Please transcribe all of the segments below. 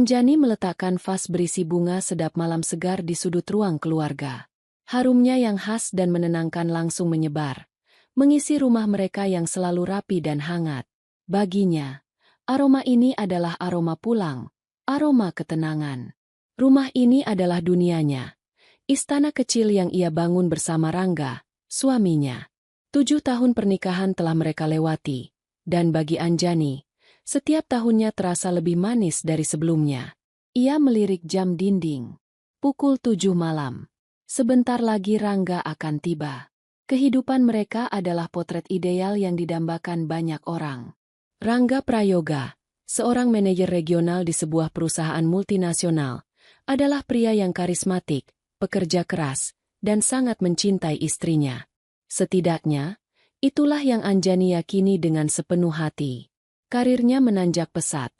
Anjani meletakkan vas berisi bunga sedap malam segar di sudut ruang keluarga. Harumnya yang khas dan menenangkan langsung menyebar, mengisi rumah mereka yang selalu rapi dan hangat. Baginya, aroma ini adalah aroma pulang, aroma ketenangan. Rumah ini adalah dunianya. Istana kecil yang ia bangun bersama Rangga, suaminya. 7 tahun pernikahan telah mereka lewati, dan bagi Anjani, setiap tahunnya terasa lebih manis dari sebelumnya. Ia melirik jam dinding. Pukul 7 malam. Sebentar lagi Rangga akan tiba. Kehidupan mereka adalah potret ideal yang didambakan banyak orang. Rangga Prayoga, seorang manajer regional di sebuah perusahaan multinasional, adalah pria yang karismatik, pekerja keras, dan sangat mencintai istrinya. Setidaknya, itulah yang Anjani yakini dengan sepenuh hati. Karirnya menanjak pesat,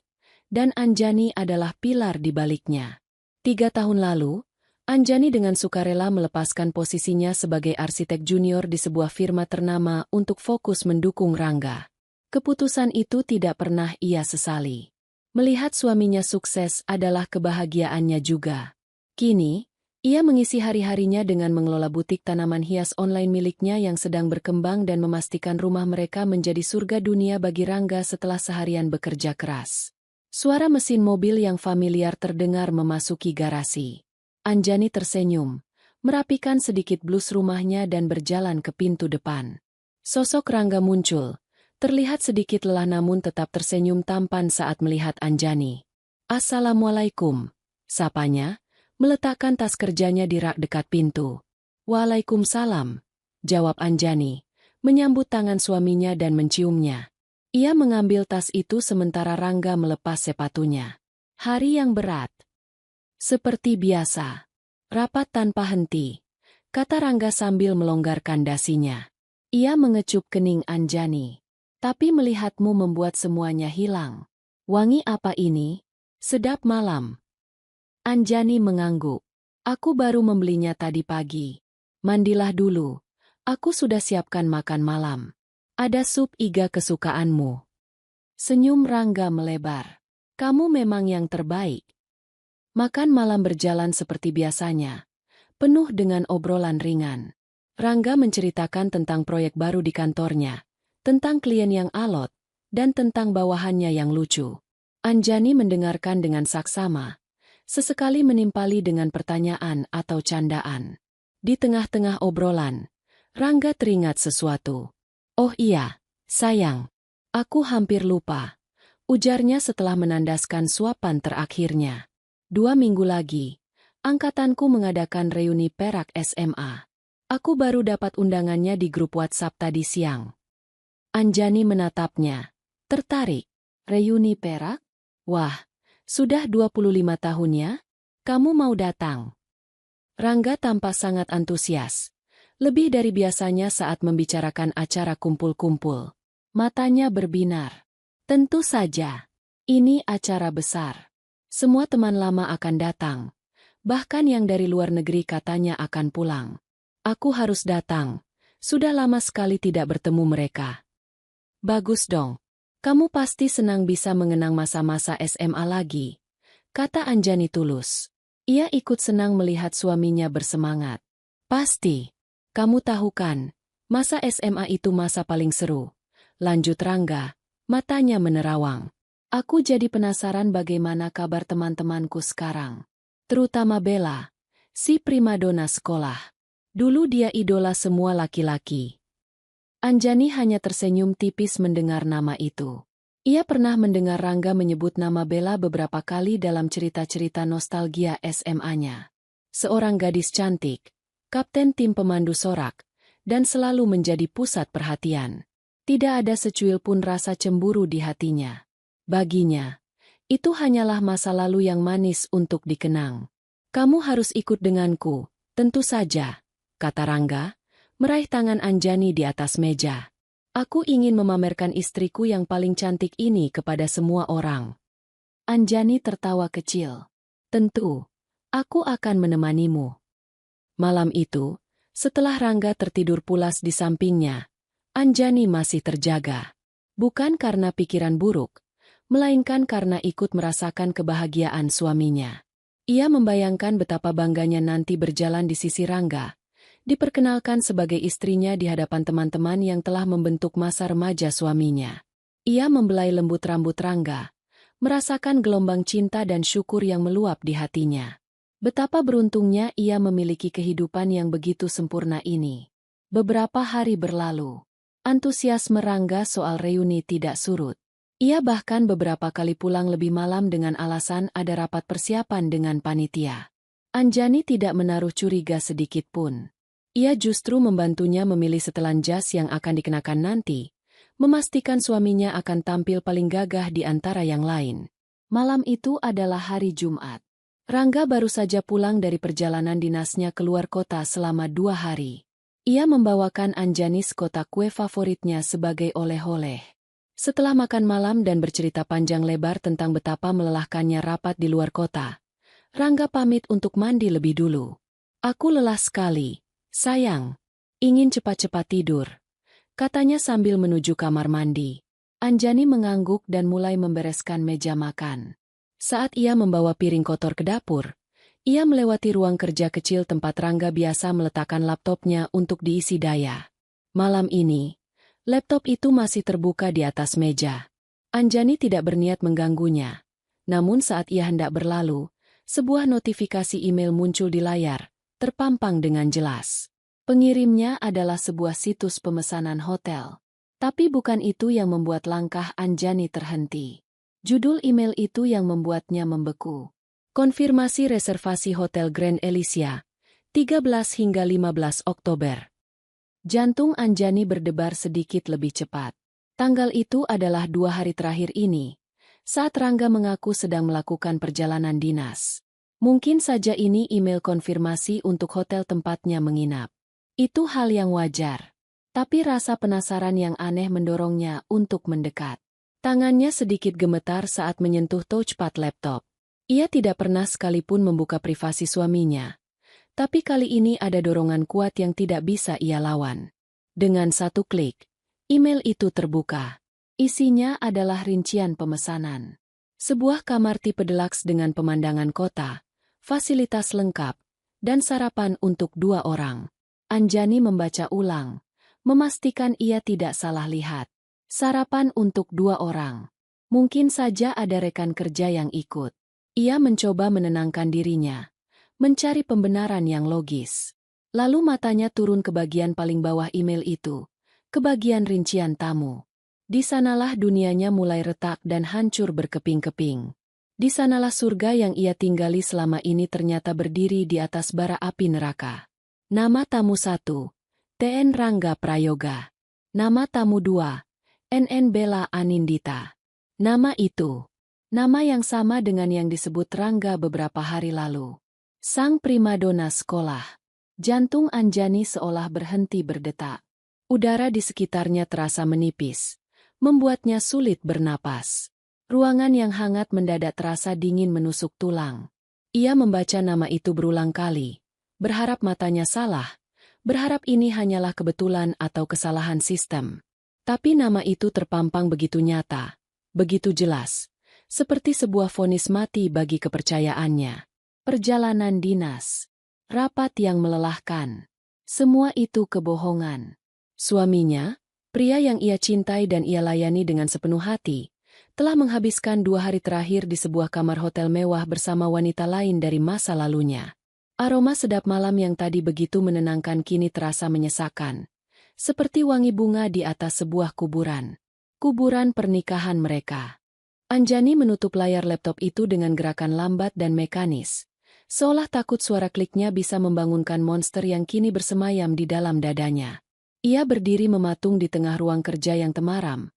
dan Anjani adalah pilar di baliknya. 3 tahun lalu, Anjani dengan sukarela melepaskan posisinya sebagai arsitek junior di sebuah firma ternama untuk fokus mendukung Rangga. Keputusan itu tidak pernah ia sesali. Melihat suaminya sukses adalah kebahagiaannya juga. Kini, ia mengisi hari-harinya dengan mengelola butik tanaman hias online miliknya yang sedang berkembang dan memastikan rumah mereka menjadi surga dunia bagi Rangga setelah seharian bekerja keras. Suara mesin mobil yang familiar terdengar memasuki garasi. Anjani tersenyum, merapikan sedikit blus rumahnya dan berjalan ke pintu depan. Sosok Rangga muncul, terlihat sedikit lelah namun tetap tersenyum tampan saat melihat Anjani. "Assalamualaikum," sapanya, meletakkan tas kerjanya di rak dekat pintu. "Waalaikumsalam," jawab Anjani, menyambut tangan suaminya dan menciumnya. Ia mengambil tas itu sementara Rangga melepas sepatunya. Hari yang berat. Seperti biasa. Rapat tanpa henti, kata Rangga sambil melonggarkan dasinya. Ia mengecup kening Anjani. "Tapi melihatmu membuat semuanya hilang. Wangi apa ini? Sedap malam." Anjani mengangguk. "Aku baru membelinya tadi pagi. Mandilah dulu. Aku sudah siapkan makan malam. Ada sup iga kesukaanmu." Senyum Rangga melebar. "Kamu memang yang terbaik." Makan malam berjalan seperti biasanya, penuh dengan obrolan ringan. Rangga menceritakan tentang proyek baru di kantornya, tentang klien yang alot, dan tentang bawahannya yang lucu. Anjani mendengarkan dengan saksama, sesekali menimpali dengan pertanyaan atau candaan. Di tengah-tengah obrolan, Rangga teringat sesuatu. "Oh iya, sayang, aku hampir lupa," ujarnya setelah menandaskan suapan terakhirnya. 2 minggu lagi, angkatanku mengadakan reuni perak SMA. Aku baru dapat undangannya di grup WhatsApp tadi siang." Anjani menatapnya, tertarik. "Reuni perak? Wah, sudah 25 tahunnya? Kamu mau datang?" Rangga tampak sangat antusias, lebih dari biasanya saat membicarakan acara kumpul-kumpul. Matanya berbinar. "Tentu saja. Ini acara besar. Semua teman lama akan datang. Bahkan yang dari luar negeri katanya akan pulang. Aku harus datang. Sudah lama sekali tidak bertemu mereka." "Bagus dong. Kamu pasti senang bisa mengenang masa-masa SMA lagi," kata Anjani tulus. Ia ikut senang melihat suaminya bersemangat. "Pasti. Kamu tahu kan, masa SMA itu masa paling seru," lanjut Rangga, matanya menerawang. "Aku jadi penasaran bagaimana kabar teman-temanku sekarang. Terutama Bella, si primadona sekolah. Dulu dia idola semua laki-laki." Anjani hanya tersenyum tipis mendengar nama itu. Ia pernah mendengar Rangga menyebut nama Bella beberapa kali dalam cerita-cerita nostalgia SMA-nya. Seorang gadis cantik, kapten tim pemandu sorak, dan selalu menjadi pusat perhatian. Tidak ada secuil pun rasa cemburu di hatinya. Baginya, itu hanyalah masa lalu yang manis untuk dikenang. "Kamu harus ikut denganku, tentu saja," kata Rangga, meraih tangan Anjani di atas meja. "Aku ingin memamerkan istriku yang paling cantik ini kepada semua orang." Anjani tertawa kecil. "Tentu, aku akan menemanimu." Malam itu, setelah Rangga tertidur pulas di sampingnya, Anjani masih terjaga. Bukan karena pikiran buruk, melainkan karena ikut merasakan kebahagiaan suaminya. Ia membayangkan betapa bangganya nanti berjalan di sisi Rangga, diperkenalkan sebagai istrinya di hadapan teman-teman yang telah membentuk masa remaja suaminya. Ia membelai lembut rambut Rangga, merasakan gelombang cinta dan syukur yang meluap di hatinya. Betapa beruntungnya ia memiliki kehidupan yang begitu sempurna ini. Beberapa hari berlalu. Antusiasme Rangga soal reuni tidak surut. Ia bahkan beberapa kali pulang lebih malam dengan alasan ada rapat persiapan dengan panitia. Anjani tidak menaruh curiga sedikit pun. Ia justru membantunya memilih setelan jas yang akan dikenakan nanti, memastikan suaminya akan tampil paling gagah di antara yang lain. Malam itu adalah hari Jumat. Rangga baru saja pulang dari perjalanan dinasnya keluar kota selama 2 hari. Ia membawakan Anjani sekotak kue favoritnya sebagai oleh-oleh. Setelah makan malam dan bercerita panjang lebar tentang betapa melelahkannya rapat di luar kota, Rangga pamit untuk mandi lebih dulu. "Aku lelah sekali, sayang. Ingin cepat-cepat tidur," katanya sambil menuju kamar mandi. Anjani mengangguk dan mulai membereskan meja makan. Saat ia membawa piring kotor ke dapur, ia melewati ruang kerja kecil tempat Rangga biasa meletakkan laptopnya untuk diisi daya. Malam ini, laptop itu masih terbuka di atas meja. Anjani tidak berniat mengganggunya. Namun saat ia hendak berlalu, sebuah notifikasi email muncul di layar, terpampang dengan jelas. Pengirimnya adalah sebuah situs pemesanan hotel. Tapi bukan itu yang membuat langkah Anjani terhenti. Judul email itu yang membuatnya membeku. Konfirmasi reservasi Hotel Grand Elysia, 13 hingga 15 Oktober. Jantung Anjani berdebar sedikit lebih cepat. Tanggal itu adalah 2 hari terakhir ini, saat Rangga mengaku sedang melakukan perjalanan dinas. Mungkin saja ini email konfirmasi untuk hotel tempatnya menginap. Itu hal yang wajar. Tapi rasa penasaran yang aneh mendorongnya untuk mendekat. Tangannya sedikit gemetar saat menyentuh touchpad laptop. Ia tidak pernah sekalipun membuka privasi suaminya. Tapi kali ini ada dorongan kuat yang tidak bisa ia lawan. Dengan satu klik, email itu terbuka. Isinya adalah rincian pemesanan. Sebuah kamar tipe deluxe dengan pemandangan kota, fasilitas lengkap, dan sarapan untuk 2 orang. Anjani membaca ulang, memastikan ia tidak salah lihat. Sarapan untuk 2 orang. Mungkin saja ada rekan kerja yang ikut. Ia mencoba menenangkan dirinya, mencari pembenaran yang logis. Lalu matanya turun ke bagian paling bawah email itu, ke bagian rincian tamu. Di sanalah dunianya mulai retak dan hancur berkeping-keping. Di sanalah surga yang ia tinggali selama ini ternyata berdiri di atas bara api neraka. Nama tamu 1, TN Rangga Prayoga. Nama tamu 2, NN Bella Anindita. Nama itu, nama yang sama dengan yang disebut Rangga beberapa hari lalu. Sang primadona sekolah. Jantung Anjani seolah berhenti berdetak. Udara di sekitarnya terasa menipis, membuatnya sulit bernapas. Ruangan yang hangat mendadak terasa dingin menusuk tulang. Ia membaca nama itu berulang kali, berharap matanya salah, berharap ini hanyalah kebetulan atau kesalahan sistem. Tapi nama itu terpampang begitu nyata, begitu jelas, seperti sebuah vonis mati bagi kepercayaannya. Perjalanan dinas, rapat yang melelahkan, semua itu kebohongan. Suaminya, pria yang ia cintai dan ia layani dengan sepenuh hati, telah menghabiskan 2 hari terakhir di sebuah kamar hotel mewah bersama wanita lain dari masa lalunya. Aroma sedap malam yang tadi begitu menenangkan kini terasa menyesakan, seperti wangi bunga di atas sebuah kuburan. Kuburan pernikahan mereka. Anjani menutup layar laptop itu dengan gerakan lambat dan mekanis, seolah takut suara kliknya bisa membangunkan monster yang kini bersemayam di dalam dadanya. Ia berdiri mematung di tengah ruang kerja yang temaram.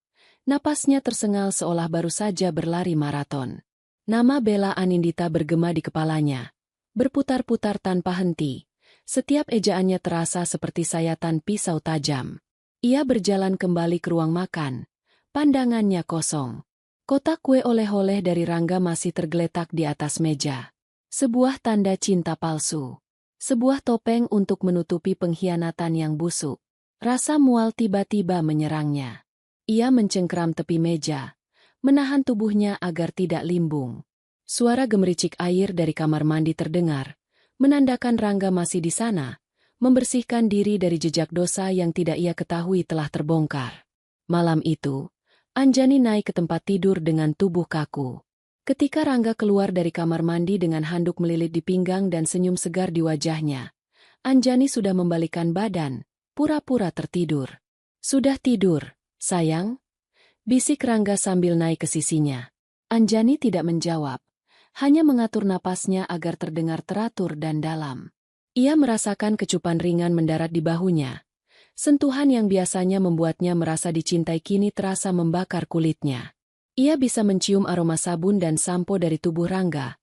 Napasnya tersengal seolah baru saja berlari maraton. Nama Bella Anindita bergema di kepalanya, berputar-putar tanpa henti. Setiap ejaannya terasa seperti sayatan pisau tajam. Ia berjalan kembali ke ruang makan. Pandangannya kosong. Kotak kue oleh-oleh dari Rangga masih tergeletak di atas meja. Sebuah tanda cinta palsu. Sebuah topeng untuk menutupi pengkhianatan yang busuk. Rasa mual tiba-tiba menyerangnya. Ia mencengkeram tepi meja, menahan tubuhnya agar tidak limbung. Suara gemericik air dari kamar mandi terdengar, menandakan Rangga masih di sana, membersihkan diri dari jejak dosa yang tidak ia ketahui telah terbongkar. Malam itu, Anjani naik ke tempat tidur dengan tubuh kaku. Ketika Rangga keluar dari kamar mandi dengan handuk melilit di pinggang dan senyum segar di wajahnya, Anjani sudah membalikkan badan, pura-pura tertidur. "Sudah tidur, sayang?" bisik Rangga sambil naik ke sisinya. Anjani tidak menjawab, hanya mengatur napasnya agar terdengar teratur dan dalam. Ia merasakan kecupan ringan mendarat di bahunya. Sentuhan yang biasanya membuatnya merasa dicintai kini terasa membakar kulitnya. Ia bisa mencium aroma sabun dan sampo dari tubuh Rangga.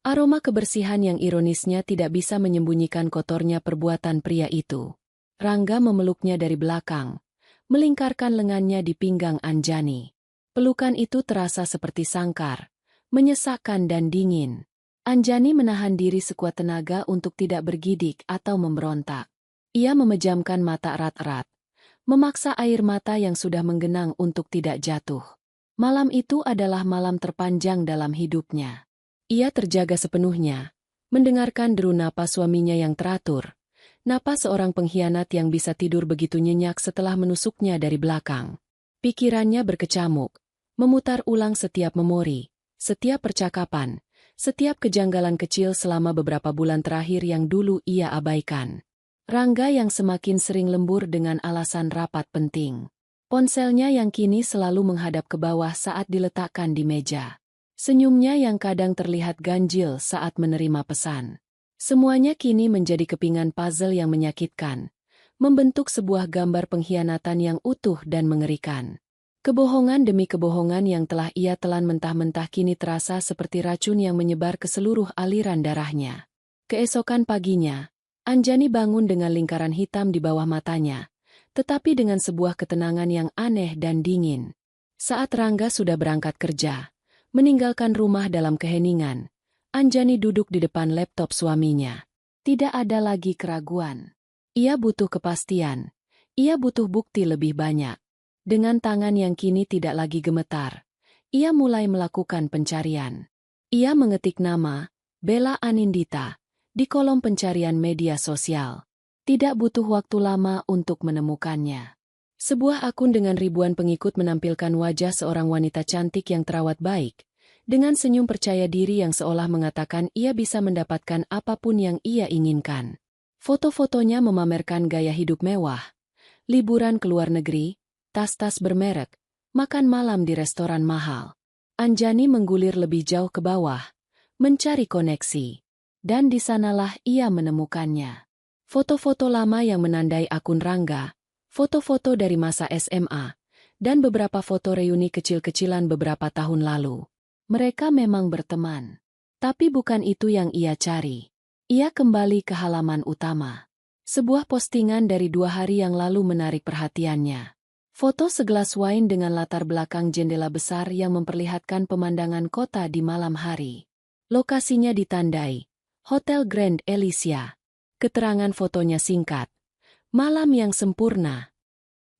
Aroma kebersihan yang ironisnya tidak bisa menyembunyikan kotornya perbuatan pria itu. Rangga memeluknya dari belakang, melingkarkan lengannya di pinggang Anjani. Pelukan itu terasa seperti sangkar, menyesakkan dan dingin. Anjani menahan diri sekuat tenaga untuk tidak bergidik atau memberontak. Ia memejamkan mata erat-erat, memaksa air mata yang sudah menggenang untuk tidak jatuh. Malam itu adalah malam terpanjang dalam hidupnya. Ia terjaga sepenuhnya, mendengarkan deru napas suaminya yang teratur, napas seorang pengkhianat yang bisa tidur begitu nyenyak setelah menusuknya dari belakang. Pikirannya berkecamuk, memutar ulang setiap memori, setiap percakapan, setiap kejanggalan kecil selama beberapa bulan terakhir yang dulu ia abaikan. Rangga yang semakin sering lembur dengan alasan rapat penting. Ponselnya yang kini selalu menghadap ke bawah saat diletakkan di meja. Senyumnya yang kadang terlihat ganjil saat menerima pesan. Semuanya kini menjadi kepingan puzzle yang menyakitkan, membentuk sebuah gambar pengkhianatan yang utuh dan mengerikan. Kebohongan demi kebohongan yang telah ia telan mentah-mentah kini terasa seperti racun yang menyebar ke seluruh aliran darahnya. Keesokan paginya, Anjani bangun dengan lingkaran hitam di bawah matanya, tetapi dengan sebuah ketenangan yang aneh dan dingin. Saat Rangga sudah berangkat kerja, meninggalkan rumah dalam keheningan, Anjani duduk di depan laptop suaminya. Tidak ada lagi keraguan. Ia butuh kepastian. Ia butuh bukti lebih banyak. Dengan tangan yang kini tidak lagi gemetar, ia mulai melakukan pencarian. Ia mengetik nama, Bella Anindita, di kolom pencarian media sosial. Tidak butuh waktu lama untuk menemukannya. Sebuah akun dengan ribuan pengikut menampilkan wajah seorang wanita cantik yang terawat baik, dengan senyum percaya diri yang seolah mengatakan ia bisa mendapatkan apapun yang ia inginkan. Foto-fotonya memamerkan gaya hidup mewah, liburan ke luar negeri, tas-tas bermerek, makan malam di restoran mahal. Anjani menggulir lebih jauh ke bawah, mencari koneksi. Dan di sanalah ia menemukannya. Foto-foto lama yang menandai akun Rangga, foto-foto dari masa SMA, dan beberapa foto reuni kecil-kecilan beberapa tahun lalu. Mereka memang berteman. Tapi bukan itu yang ia cari. Ia kembali ke halaman utama. Sebuah postingan dari 2 hari yang lalu menarik perhatiannya. Foto segelas wine dengan latar belakang jendela besar yang memperlihatkan pemandangan kota di malam hari. Lokasinya ditandai Hotel Grand Elysia. Keterangan fotonya singkat. Malam yang sempurna.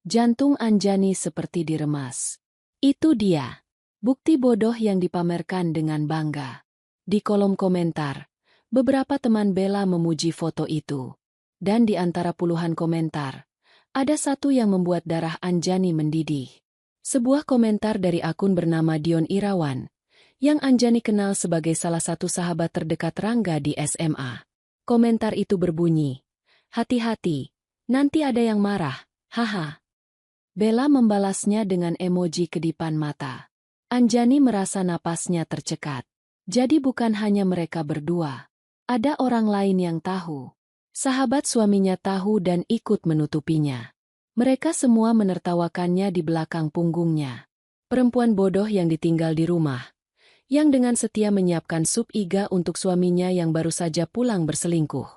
Jantung Anjani seperti diremas. Itu dia. Bukti bodoh yang dipamerkan dengan bangga. Di kolom komentar, beberapa teman Bella memuji foto itu. Dan di antara puluhan komentar, ada satu yang membuat darah Anjani mendidih. Sebuah komentar dari akun bernama Dion Irawan, yang Anjani kenal sebagai salah satu sahabat terdekat Rangga di SMA. Komentar itu berbunyi, "Hati-hati, nanti ada yang marah, haha." Bella membalasnya dengan emoji kedipan mata. Anjani merasa napasnya tercekat. Jadi bukan hanya mereka berdua. Ada orang lain yang tahu. Sahabat suaminya tahu dan ikut menutupinya. Mereka semua menertawakannya di belakang punggungnya. Perempuan bodoh yang ditinggal di rumah, yang dengan setia menyiapkan sup iga untuk suaminya yang baru saja pulang berselingkuh.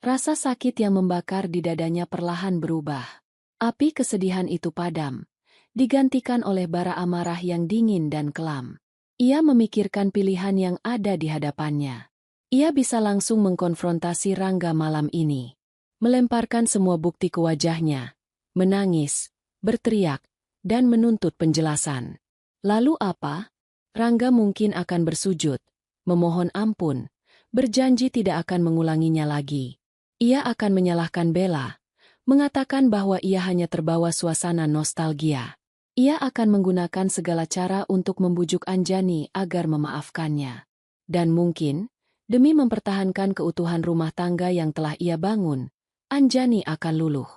Rasa sakit yang membakar di dadanya perlahan berubah. Api kesedihan itu padam, digantikan oleh bara amarah yang dingin dan kelam. Ia memikirkan pilihan yang ada di hadapannya. Ia bisa langsung mengkonfrontasi Rangga malam ini. Melemparkan semua bukti ke wajahnya, menangis, berteriak, dan menuntut penjelasan. Lalu apa? Rangga mungkin akan bersujud, memohon ampun, berjanji tidak akan mengulanginya lagi. Ia akan menyalahkan Bella, mengatakan bahwa ia hanya terbawa suasana nostalgia. Ia akan menggunakan segala cara untuk membujuk Anjani agar memaafkannya. Dan mungkin, demi mempertahankan keutuhan rumah tangga yang telah ia bangun, Anjani akan luluh.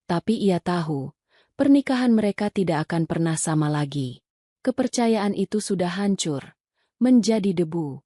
Tapi ia tahu, pernikahan mereka tidak akan pernah sama lagi. Kepercayaan itu sudah hancur, menjadi debu.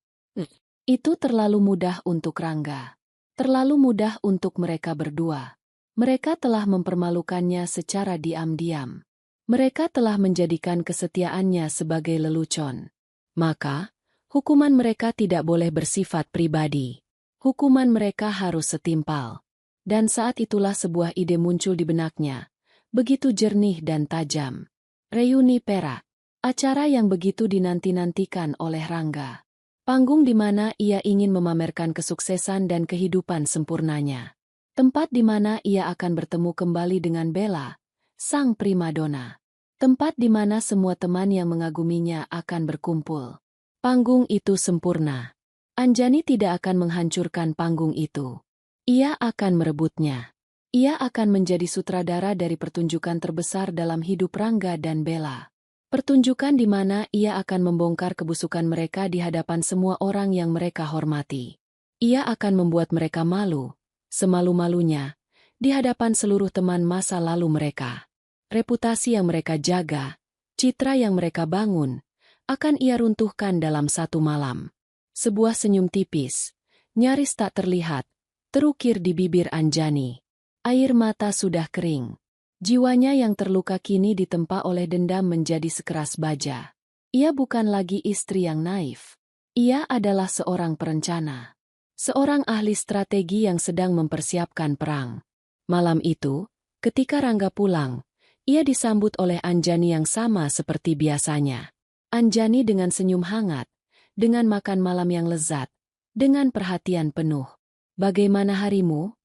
Itu terlalu mudah untuk Rangga. Terlalu mudah untuk mereka berdua. Mereka telah mempermalukannya secara diam-diam. Mereka telah menjadikan kesetiaannya sebagai lelucon. Maka, hukuman mereka tidak boleh bersifat pribadi. Hukuman mereka harus setimpal. Dan saat itulah sebuah ide muncul di benaknya, begitu jernih dan tajam. Reuni perak. Acara yang begitu dinanti-nantikan oleh Rangga. Panggung di mana ia ingin memamerkan kesuksesan dan kehidupan sempurnanya. Tempat di mana ia akan bertemu kembali dengan Bella, sang primadona. Tempat di mana semua teman yang mengaguminya akan berkumpul. Panggung itu sempurna. Anjani tidak akan menghancurkan panggung itu. Ia akan merebutnya. Ia akan menjadi sutradara dari pertunjukan terbesar dalam hidup Rangga dan Bella. Pertunjukan di mana ia akan membongkar kebusukan mereka di hadapan semua orang yang mereka hormati. Ia akan membuat mereka malu, semalu-malunya, di hadapan seluruh teman masa lalu mereka. Reputasi yang mereka jaga, citra yang mereka bangun, akan ia runtuhkan dalam satu malam. Sebuah senyum tipis, nyaris tak terlihat, terukir di bibir Anjani. Air mata sudah kering. Jiwanya yang terluka kini ditempa oleh dendam menjadi sekeras baja. Ia bukan lagi istri yang naif. Ia adalah seorang perencana. Seorang ahli strategi yang sedang mempersiapkan perang. Malam itu, ketika Rangga pulang, ia disambut oleh Anjani yang sama seperti biasanya. Anjani dengan senyum hangat, dengan makan malam yang lezat, dengan perhatian penuh. "Bagaimana harimu?"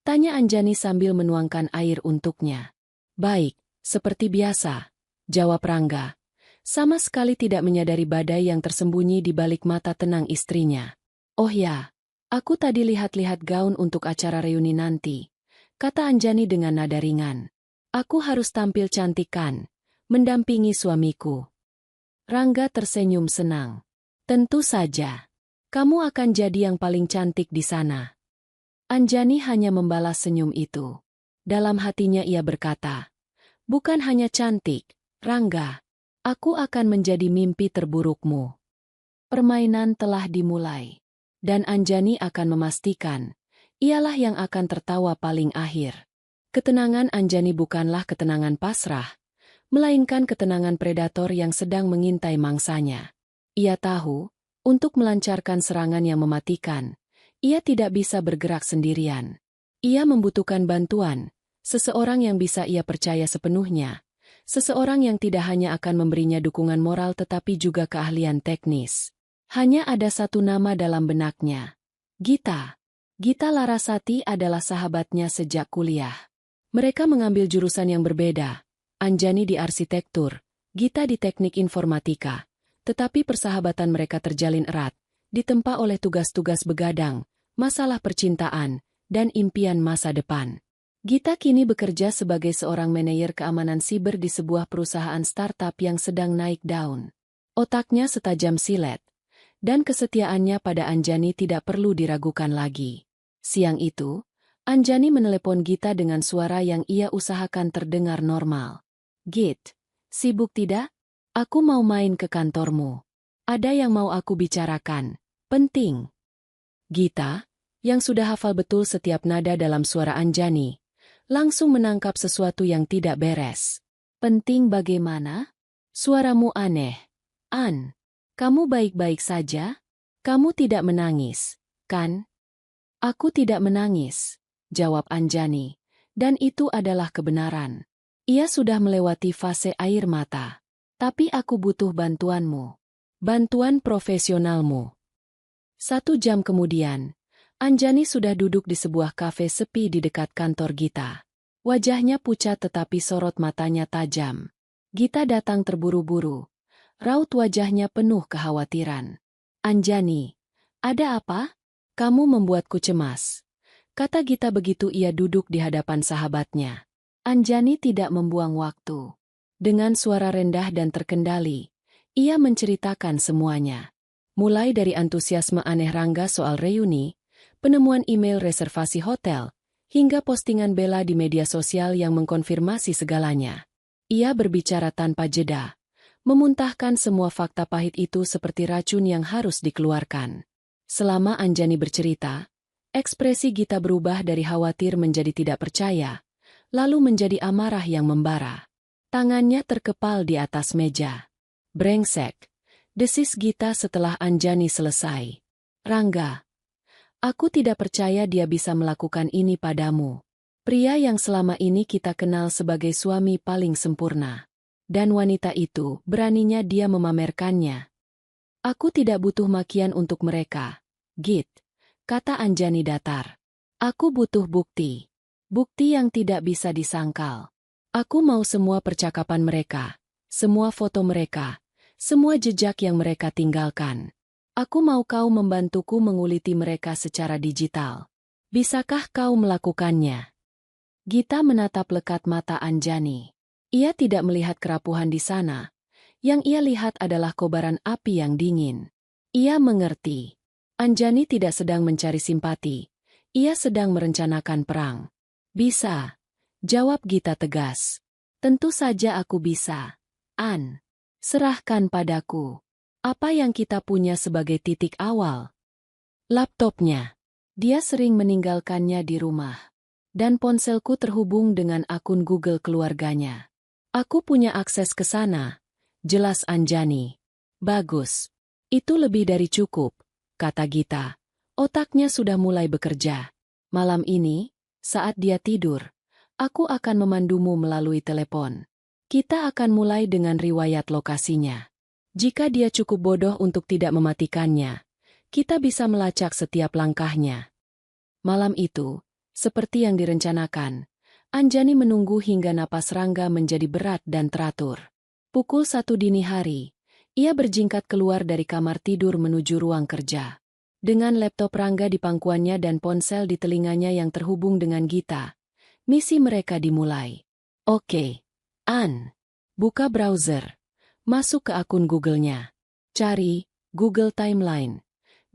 tanya Anjani sambil menuangkan air untuknya. "Baik, seperti biasa," jawab Rangga, sama sekali tidak menyadari badai yang tersembunyi di balik mata tenang istrinya. "Oh ya, aku tadi lihat-lihat gaun untuk acara reuni nanti," kata Anjani dengan nada ringan. "Aku harus tampil cantik kan, mendampingi suamiku." Rangga tersenyum senang. "Tentu saja. Kamu akan jadi yang paling cantik di sana." Anjani hanya membalas senyum itu. Dalam hatinya ia berkata, "Bukan hanya cantik, Rangga. Aku akan menjadi mimpi terburukmu." Permainan telah dimulai. Dan Anjani akan memastikan, ialah yang akan tertawa paling akhir. Ketenangan Anjani bukanlah ketenangan pasrah, melainkan ketenangan predator yang sedang mengintai mangsanya. Ia tahu, untuk melancarkan serangan yang mematikan, ia tidak bisa bergerak sendirian. Ia membutuhkan bantuan, seseorang yang bisa ia percaya sepenuhnya, seseorang yang tidak hanya akan memberinya dukungan moral tetapi juga keahlian teknis. Hanya ada satu nama dalam benaknya. Gita. Gita Larasati adalah sahabatnya sejak kuliah. Mereka mengambil jurusan yang berbeda. Anjani di arsitektur, Gita di teknik informatika. Tetapi persahabatan mereka terjalin erat, ditempa oleh tugas-tugas begadang, masalah percintaan, dan impian masa depan. Gita kini bekerja sebagai seorang manajer keamanan siber di sebuah perusahaan startup yang sedang naik daun. Otaknya setajam silet, dan kesetiaannya pada Anjani tidak perlu diragukan lagi. Siang itu, Anjani menelepon Gita dengan suara yang ia usahakan terdengar normal. "Git, sibuk tidak? Aku mau main ke kantormu. Ada yang mau aku bicarakan. Penting." Gita, yang sudah hafal betul setiap nada dalam suara Anjani, langsung menangkap sesuatu yang tidak beres. "Penting bagaimana? Suaramu aneh. An, kamu baik-baik saja? Kamu tidak menangis, kan?" "Aku tidak menangis," jawab Anjani, dan itu adalah kebenaran. Ia sudah melewati fase air mata. "Tapi aku butuh bantuanmu. Bantuan profesionalmu." 1 jam kemudian, Anjani sudah duduk di sebuah kafe sepi di dekat kantor Gita. Wajahnya pucat tetapi sorot matanya tajam. Gita datang terburu-buru. Raut wajahnya penuh kekhawatiran. "Anjani, ada apa? Kamu membuatku cemas," kata Gita begitu ia duduk di hadapan sahabatnya. Anjani tidak membuang waktu. Dengan suara rendah dan terkendali, ia menceritakan semuanya. Mulai dari antusiasme aneh Rangga soal reuni, penemuan email reservasi hotel, hingga postingan Bella di media sosial yang mengkonfirmasi segalanya. Ia berbicara tanpa jeda, memuntahkan semua fakta pahit itu seperti racun yang harus dikeluarkan. Selama Anjani bercerita, ekspresi Gita berubah dari khawatir menjadi tidak percaya, lalu menjadi amarah yang membara. Tangannya terkepal di atas meja. "Brengsek," desis Gita setelah Anjani selesai. "Rangga, aku tidak percaya dia bisa melakukan ini padamu. Pria yang selama ini kita kenal sebagai suami paling sempurna. Dan wanita itu, beraninya dia memamerkannya." "Aku tidak butuh makian untuk mereka, Git," kata Anjani datar. "Aku butuh bukti. Bukti yang tidak bisa disangkal. Aku mau semua percakapan mereka, semua foto mereka, semua jejak yang mereka tinggalkan. Aku mau kau membantuku menguliti mereka secara digital. Bisakah kau melakukannya?" Gita menatap lekat mata Anjani. Ia tidak melihat kerapuhan di sana. Yang ia lihat adalah kobaran api yang dingin. Ia mengerti. Anjani tidak sedang mencari simpati. Ia sedang merencanakan perang. "Bisa," jawab Gita tegas. "Tentu saja aku bisa. An, serahkan padaku. Apa yang kita punya sebagai titik awal?" "Laptopnya. Dia sering meninggalkannya di rumah. Dan ponselku terhubung dengan akun Google keluarganya. Aku punya akses ke sana," jelas Anjani. "Bagus. Itu lebih dari cukup," kata Gita. Otaknya sudah mulai bekerja. "Malam ini, saat dia tidur, aku akan memandumu melalui telepon. Kita akan mulai dengan riwayat lokasinya. Jika dia cukup bodoh untuk tidak mematikannya, kita bisa melacak setiap langkahnya." Malam itu, seperti yang direncanakan, Anjani menunggu hingga napas Rangga menjadi berat dan teratur. Pukul 1 dini hari, ia berjingkat keluar dari kamar tidur menuju ruang kerja. Dengan laptop Rangga di pangkuannya dan ponsel di telinganya yang terhubung dengan Gita, misi mereka dimulai. "Oke, An. Buka browser. Masuk ke akun Google-nya. Cari Google Timeline,"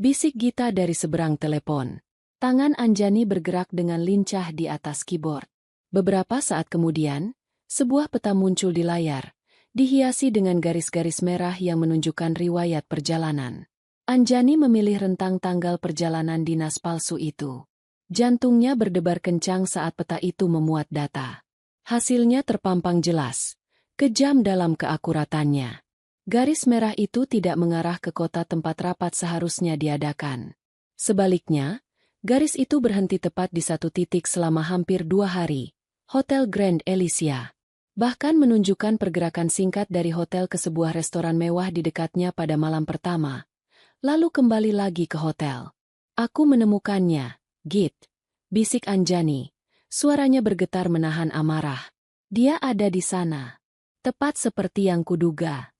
bisik Gita dari seberang telepon. Tangan Anjani bergerak dengan lincah di atas keyboard. Beberapa saat kemudian, sebuah peta muncul di layar, dihiasi dengan garis-garis merah yang menunjukkan riwayat perjalanan. Anjani memilih rentang tanggal perjalanan dinas palsu itu. Jantungnya berdebar kencang saat peta itu memuat data. Hasilnya terpampang jelas, kejam dalam keakuratannya. Garis merah itu tidak mengarah ke kota tempat rapat seharusnya diadakan. Sebaliknya, garis itu berhenti tepat di satu titik selama hampir 2 hari, Hotel Grand Elysia. Bahkan menunjukkan pergerakan singkat dari hotel ke sebuah restoran mewah di dekatnya pada malam pertama. Lalu kembali lagi ke hotel. "Aku menemukannya, Git," bisik Anjani. Suaranya bergetar menahan amarah. "Dia ada di sana. Tepat seperti yang kuduga.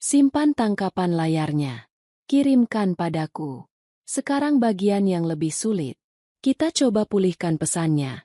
Simpan tangkapan layarnya. Kirimkan padaku. Sekarang bagian yang lebih sulit. Kita coba pulihkan pesannya,"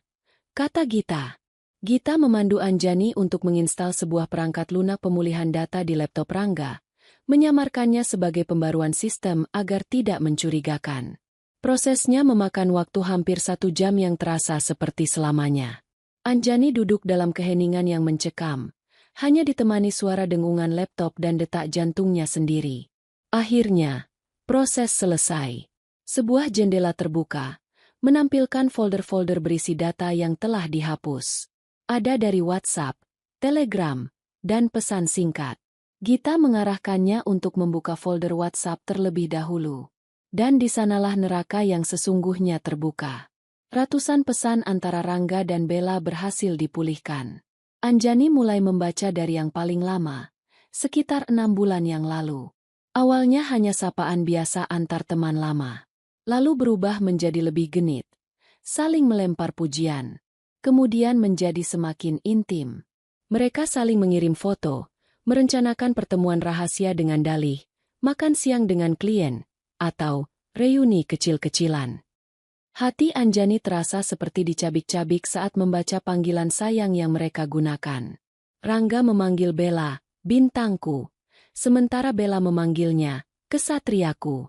kata Gita. Gita memandu Anjani untuk menginstal sebuah perangkat lunak pemulihan data di laptop Rangga, menyamarkannya sebagai pembaruan sistem agar tidak mencurigakan. Prosesnya memakan waktu hampir 1 jam yang terasa seperti selamanya. Anjani duduk dalam keheningan yang mencekam, hanya ditemani suara dengungan laptop dan detak jantungnya sendiri. Akhirnya, proses selesai. Sebuah jendela terbuka, menampilkan folder-folder berisi data yang telah dihapus. Ada dari WhatsApp, Telegram, dan pesan singkat. Gita mengarahkannya untuk membuka folder WhatsApp terlebih dahulu. Dan di sanalah neraka yang sesungguhnya terbuka. Ratusan pesan antara Rangga dan Bella berhasil dipulihkan. Anjani mulai membaca dari yang paling lama, sekitar 6 bulan yang lalu. Awalnya hanya sapaan biasa antar teman lama. Lalu berubah menjadi lebih genit, saling melempar pujian, kemudian menjadi semakin intim. Mereka saling mengirim foto, merencanakan pertemuan rahasia dengan dalih, makan siang dengan klien, atau reuni kecil-kecilan. Hati Anjani terasa seperti dicabik-cabik saat membaca panggilan sayang yang mereka gunakan. Rangga memanggil Bella, bintangku, sementara Bella memanggilnya, kesatriaku.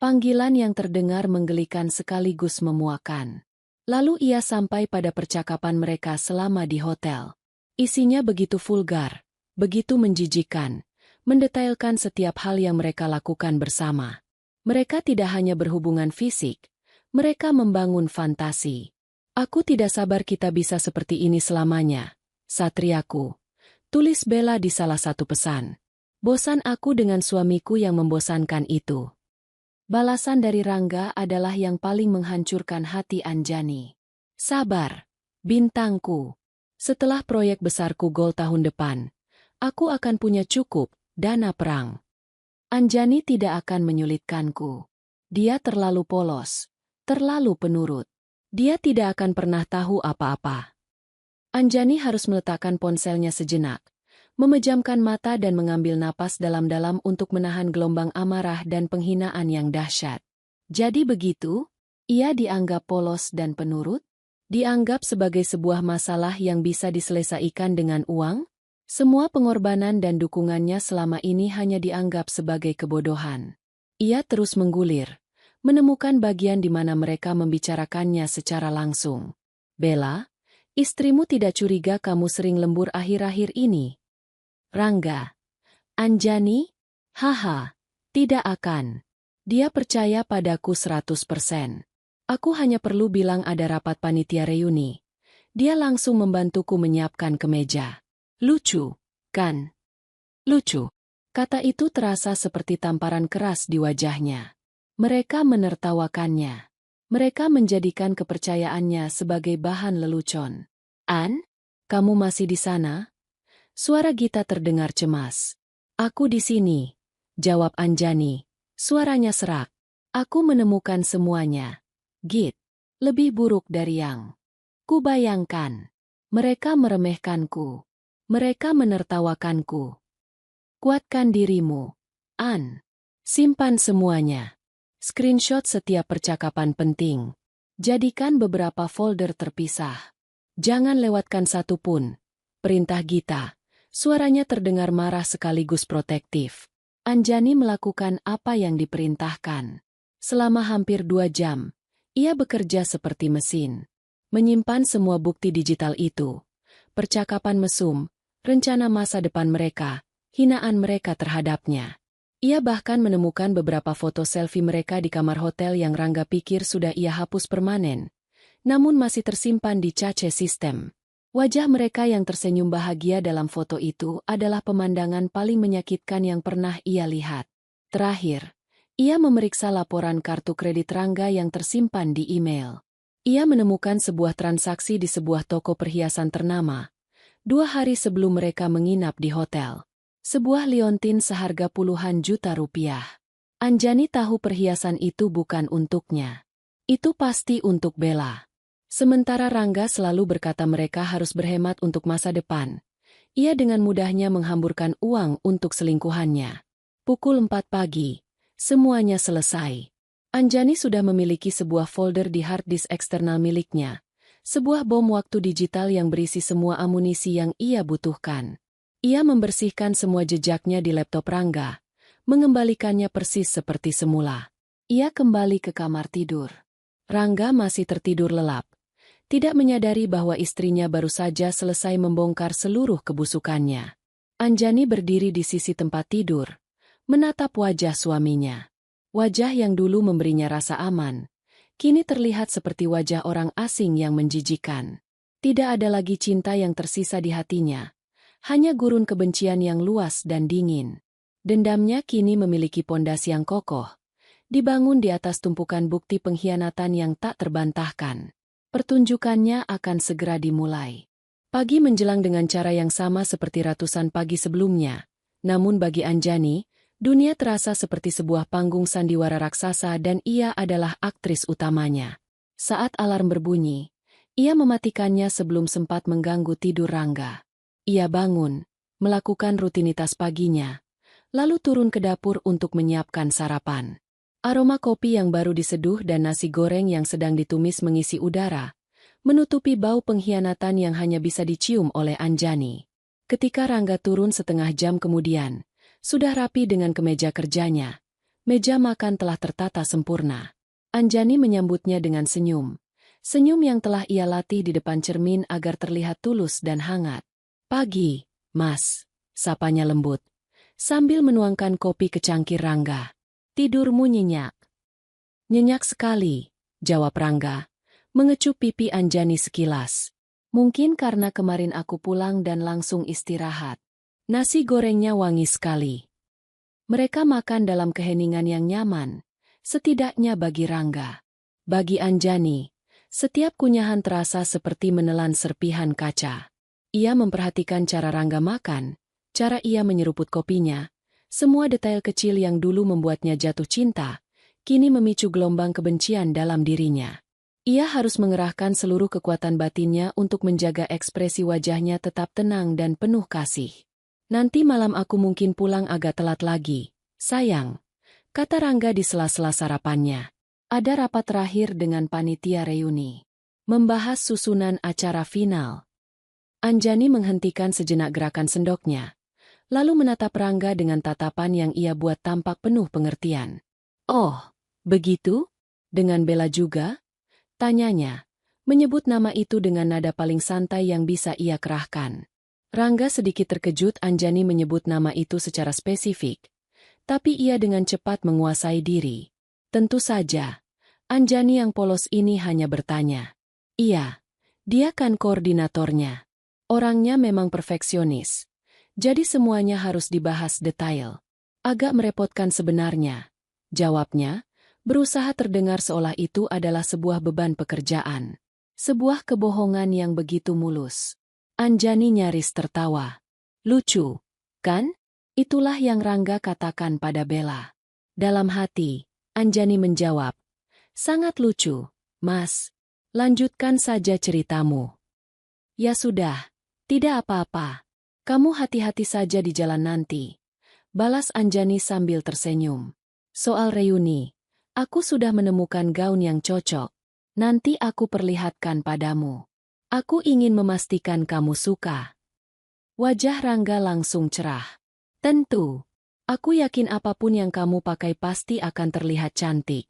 Panggilan yang terdengar menggelikan sekaligus memuakan. Lalu ia sampai pada percakapan mereka selama di hotel. Isinya begitu vulgar, begitu menjijikkan, mendetailkan setiap hal yang mereka lakukan bersama. Mereka tidak hanya berhubungan fisik, mereka membangun fantasi. Aku tidak sabar kita bisa seperti ini selamanya, satriaku, tulis Bella di salah satu pesan. Bosan aku dengan suamiku yang membosankan itu. Balasan dari Rangga adalah yang paling menghancurkan hati Anjani. Sabar, bintangku. Setelah proyek besarku gol tahun depan, aku akan punya cukup dana perang. Anjani tidak akan menyulitkanku. Dia terlalu polos, terlalu penurut. Dia tidak akan pernah tahu apa-apa. Anjani harus meletakkan ponselnya sejenak, memejamkan mata dan mengambil napas dalam-dalam untuk menahan gelombang amarah dan penghinaan yang dahsyat. Jadi begitu, ia dianggap polos dan penurut? Dianggap sebagai sebuah masalah yang bisa diselesaikan dengan uang? Semua pengorbanan dan dukungannya selama ini hanya dianggap sebagai kebodohan. Ia terus menggulir, menemukan bagian di mana mereka membicarakannya secara langsung. Bella, istrimu tidak curiga kamu sering lembur akhir-akhir ini? Rangga. Anjani? Haha, tidak akan. Dia percaya padaku 100%. Aku hanya perlu bilang ada rapat panitia reuni. Dia langsung membantuku menyiapkan kemeja. Lucu, kan? Lucu. Kata itu terasa seperti tamparan keras di wajahnya. Mereka menertawakannya. Mereka menjadikan kepercayaannya sebagai bahan lelucon. An, kamu masih di sana? Suara Gita terdengar cemas. Aku di sini, jawab Anjani. Suaranya serak. Aku menemukan semuanya. Git, lebih buruk dari yang kubayangkan. Mereka meremehkanku. Mereka menertawakanku. Kuatkan dirimu, An. Simpan semuanya. Screenshot setiap percakapan penting. Jadikan beberapa folder terpisah. Jangan lewatkan satu pun. Perintah Gita. Suaranya terdengar marah sekaligus protektif. Anjani melakukan apa yang diperintahkan. Selama hampir 2 jam, ia bekerja seperti mesin. Menyimpan semua bukti digital itu. Percakapan mesum, rencana masa depan mereka, hinaan mereka terhadapnya. Ia bahkan menemukan beberapa foto selfie mereka di kamar hotel yang Rangga pikir sudah ia hapus permanen, namun masih tersimpan di cache sistem. Wajah mereka yang tersenyum bahagia dalam foto itu adalah pemandangan paling menyakitkan yang pernah ia lihat. Terakhir, ia memeriksa laporan kartu kredit Rangga yang tersimpan di email. Ia menemukan sebuah transaksi di sebuah toko perhiasan ternama, 2 hari sebelum mereka menginap di hotel. Sebuah liontin seharga puluhan juta rupiah. Anjani tahu perhiasan itu bukan untuknya. Itu pasti untuk Bella. Sementara Rangga selalu berkata mereka harus berhemat untuk masa depan. Ia dengan mudahnya menghamburkan uang untuk selingkuhannya. Pukul 4 pagi, semuanya selesai. Anjani sudah memiliki sebuah folder di hard disk eksternal miliknya. Sebuah bom waktu digital yang berisi semua amunisi yang ia butuhkan. Ia membersihkan semua jejaknya di laptop Rangga, mengembalikannya persis seperti semula. Ia kembali ke kamar tidur. Rangga masih tertidur lelap, tidak menyadari bahwa istrinya baru saja selesai membongkar seluruh kebusukannya. Anjani berdiri di sisi tempat tidur, menatap wajah suaminya. Wajah yang dulu memberinya rasa aman, kini terlihat seperti wajah orang asing yang menjijikan. Tidak ada lagi cinta yang tersisa di hatinya. Hanya gurun kebencian yang luas dan dingin. Dendamnya kini memiliki pondasi yang kokoh, dibangun di atas tumpukan bukti pengkhianatan yang tak terbantahkan. Pertunjukannya akan segera dimulai. Pagi menjelang dengan cara yang sama seperti ratusan pagi sebelumnya. Namun bagi Anjani, dunia terasa seperti sebuah panggung sandiwara raksasa dan ia adalah aktris utamanya. Saat alarm berbunyi, ia mematikannya sebelum sempat mengganggu tidur Rangga. Ia bangun, melakukan rutinitas paginya, lalu turun ke dapur untuk menyiapkan sarapan. Aroma kopi yang baru diseduh dan nasi goreng yang sedang ditumis mengisi udara, menutupi bau pengkhianatan yang hanya bisa dicium oleh Anjani. Ketika Rangga turun setengah jam kemudian, sudah rapi dengan kemeja kerjanya. Meja makan telah tertata sempurna. Anjani menyambutnya dengan senyum. Senyum yang telah ia latih di depan cermin agar terlihat tulus dan hangat. "Pagi, Mas," sapanya lembut, sambil menuangkan kopi ke cangkir Rangga. "Tidurmu nyenyak?" "Nyenyak sekali," jawab Rangga, mengecup pipi Anjani sekilas. "Mungkin karena kemarin aku pulang dan langsung istirahat. Nasi gorengnya wangi sekali." Mereka makan dalam keheningan yang nyaman, setidaknya bagi Rangga. Bagi Anjani, setiap kunyahan terasa seperti menelan serpihan kaca. Ia memperhatikan cara Rangga makan, cara ia menyeruput kopinya, semua detail kecil yang dulu membuatnya jatuh cinta, kini memicu gelombang kebencian dalam dirinya. Ia harus mengerahkan seluruh kekuatan batinnya untuk menjaga ekspresi wajahnya tetap tenang dan penuh kasih. "Nanti malam aku mungkin pulang agak telat lagi, sayang," kata Rangga di sela-sela sarapannya. Ada rapat terakhir dengan panitia reuni. Membahas susunan acara final. Anjani menghentikan sejenak gerakan sendoknya, lalu menatap Rangga dengan tatapan yang ia buat tampak penuh pengertian. "Oh, begitu? Dengan Bella juga?" tanyanya, menyebut nama itu dengan nada paling santai yang bisa ia kerahkan. Rangga sedikit terkejut Anjani menyebut nama itu secara spesifik, tapi ia dengan cepat menguasai diri. Tentu saja, Anjani yang polos ini hanya bertanya. Iya, dia kan koordinatornya. Orangnya memang perfeksionis. Jadi semuanya harus dibahas detail. Agak merepotkan sebenarnya, jawabnya, berusaha terdengar seolah itu adalah sebuah beban pekerjaan. Sebuah kebohongan yang begitu mulus. Anjani nyaris tertawa. "Lucu, kan? Itulah yang Rangga katakan pada Bella." Dalam hati, Anjani menjawab, "Sangat lucu, Mas. Lanjutkan saja ceritamu." "Ya sudah, tidak apa-apa. Kamu hati-hati saja di jalan nanti," balas Anjani sambil tersenyum. "Soal reuni, aku sudah menemukan gaun yang cocok. Nanti aku perlihatkan padamu. Aku ingin memastikan kamu suka." Wajah Rangga langsung cerah. "Tentu. Aku yakin apapun yang kamu pakai pasti akan terlihat cantik."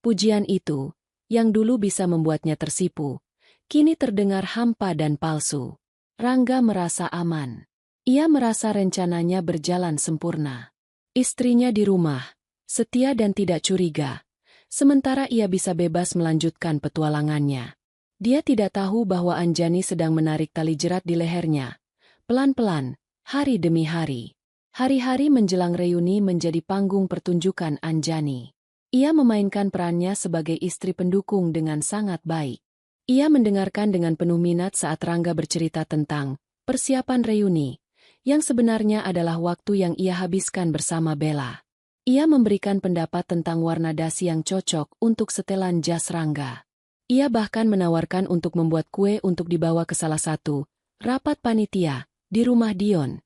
Pujian itu, yang dulu bisa membuatnya tersipu, kini terdengar hampa dan palsu. Rangga merasa aman. Ia merasa rencananya berjalan sempurna. Istrinya di rumah, setia dan tidak curiga, sementara ia bisa bebas melanjutkan petualangannya. Dia tidak tahu bahwa Anjani sedang menarik tali jerat di lehernya. Pelan-pelan, hari demi hari. Hari-hari menjelang reuni menjadi panggung pertunjukan Anjani. Ia memainkan perannya sebagai istri pendukung dengan sangat baik. Ia mendengarkan dengan penuh minat saat Rangga bercerita tentang persiapan reuni, yang sebenarnya adalah waktu yang ia habiskan bersama Bella. Ia memberikan pendapat tentang warna dasi yang cocok untuk setelan jas Rangga. Ia bahkan menawarkan untuk membuat kue untuk dibawa ke salah satu rapat panitia di rumah Dion,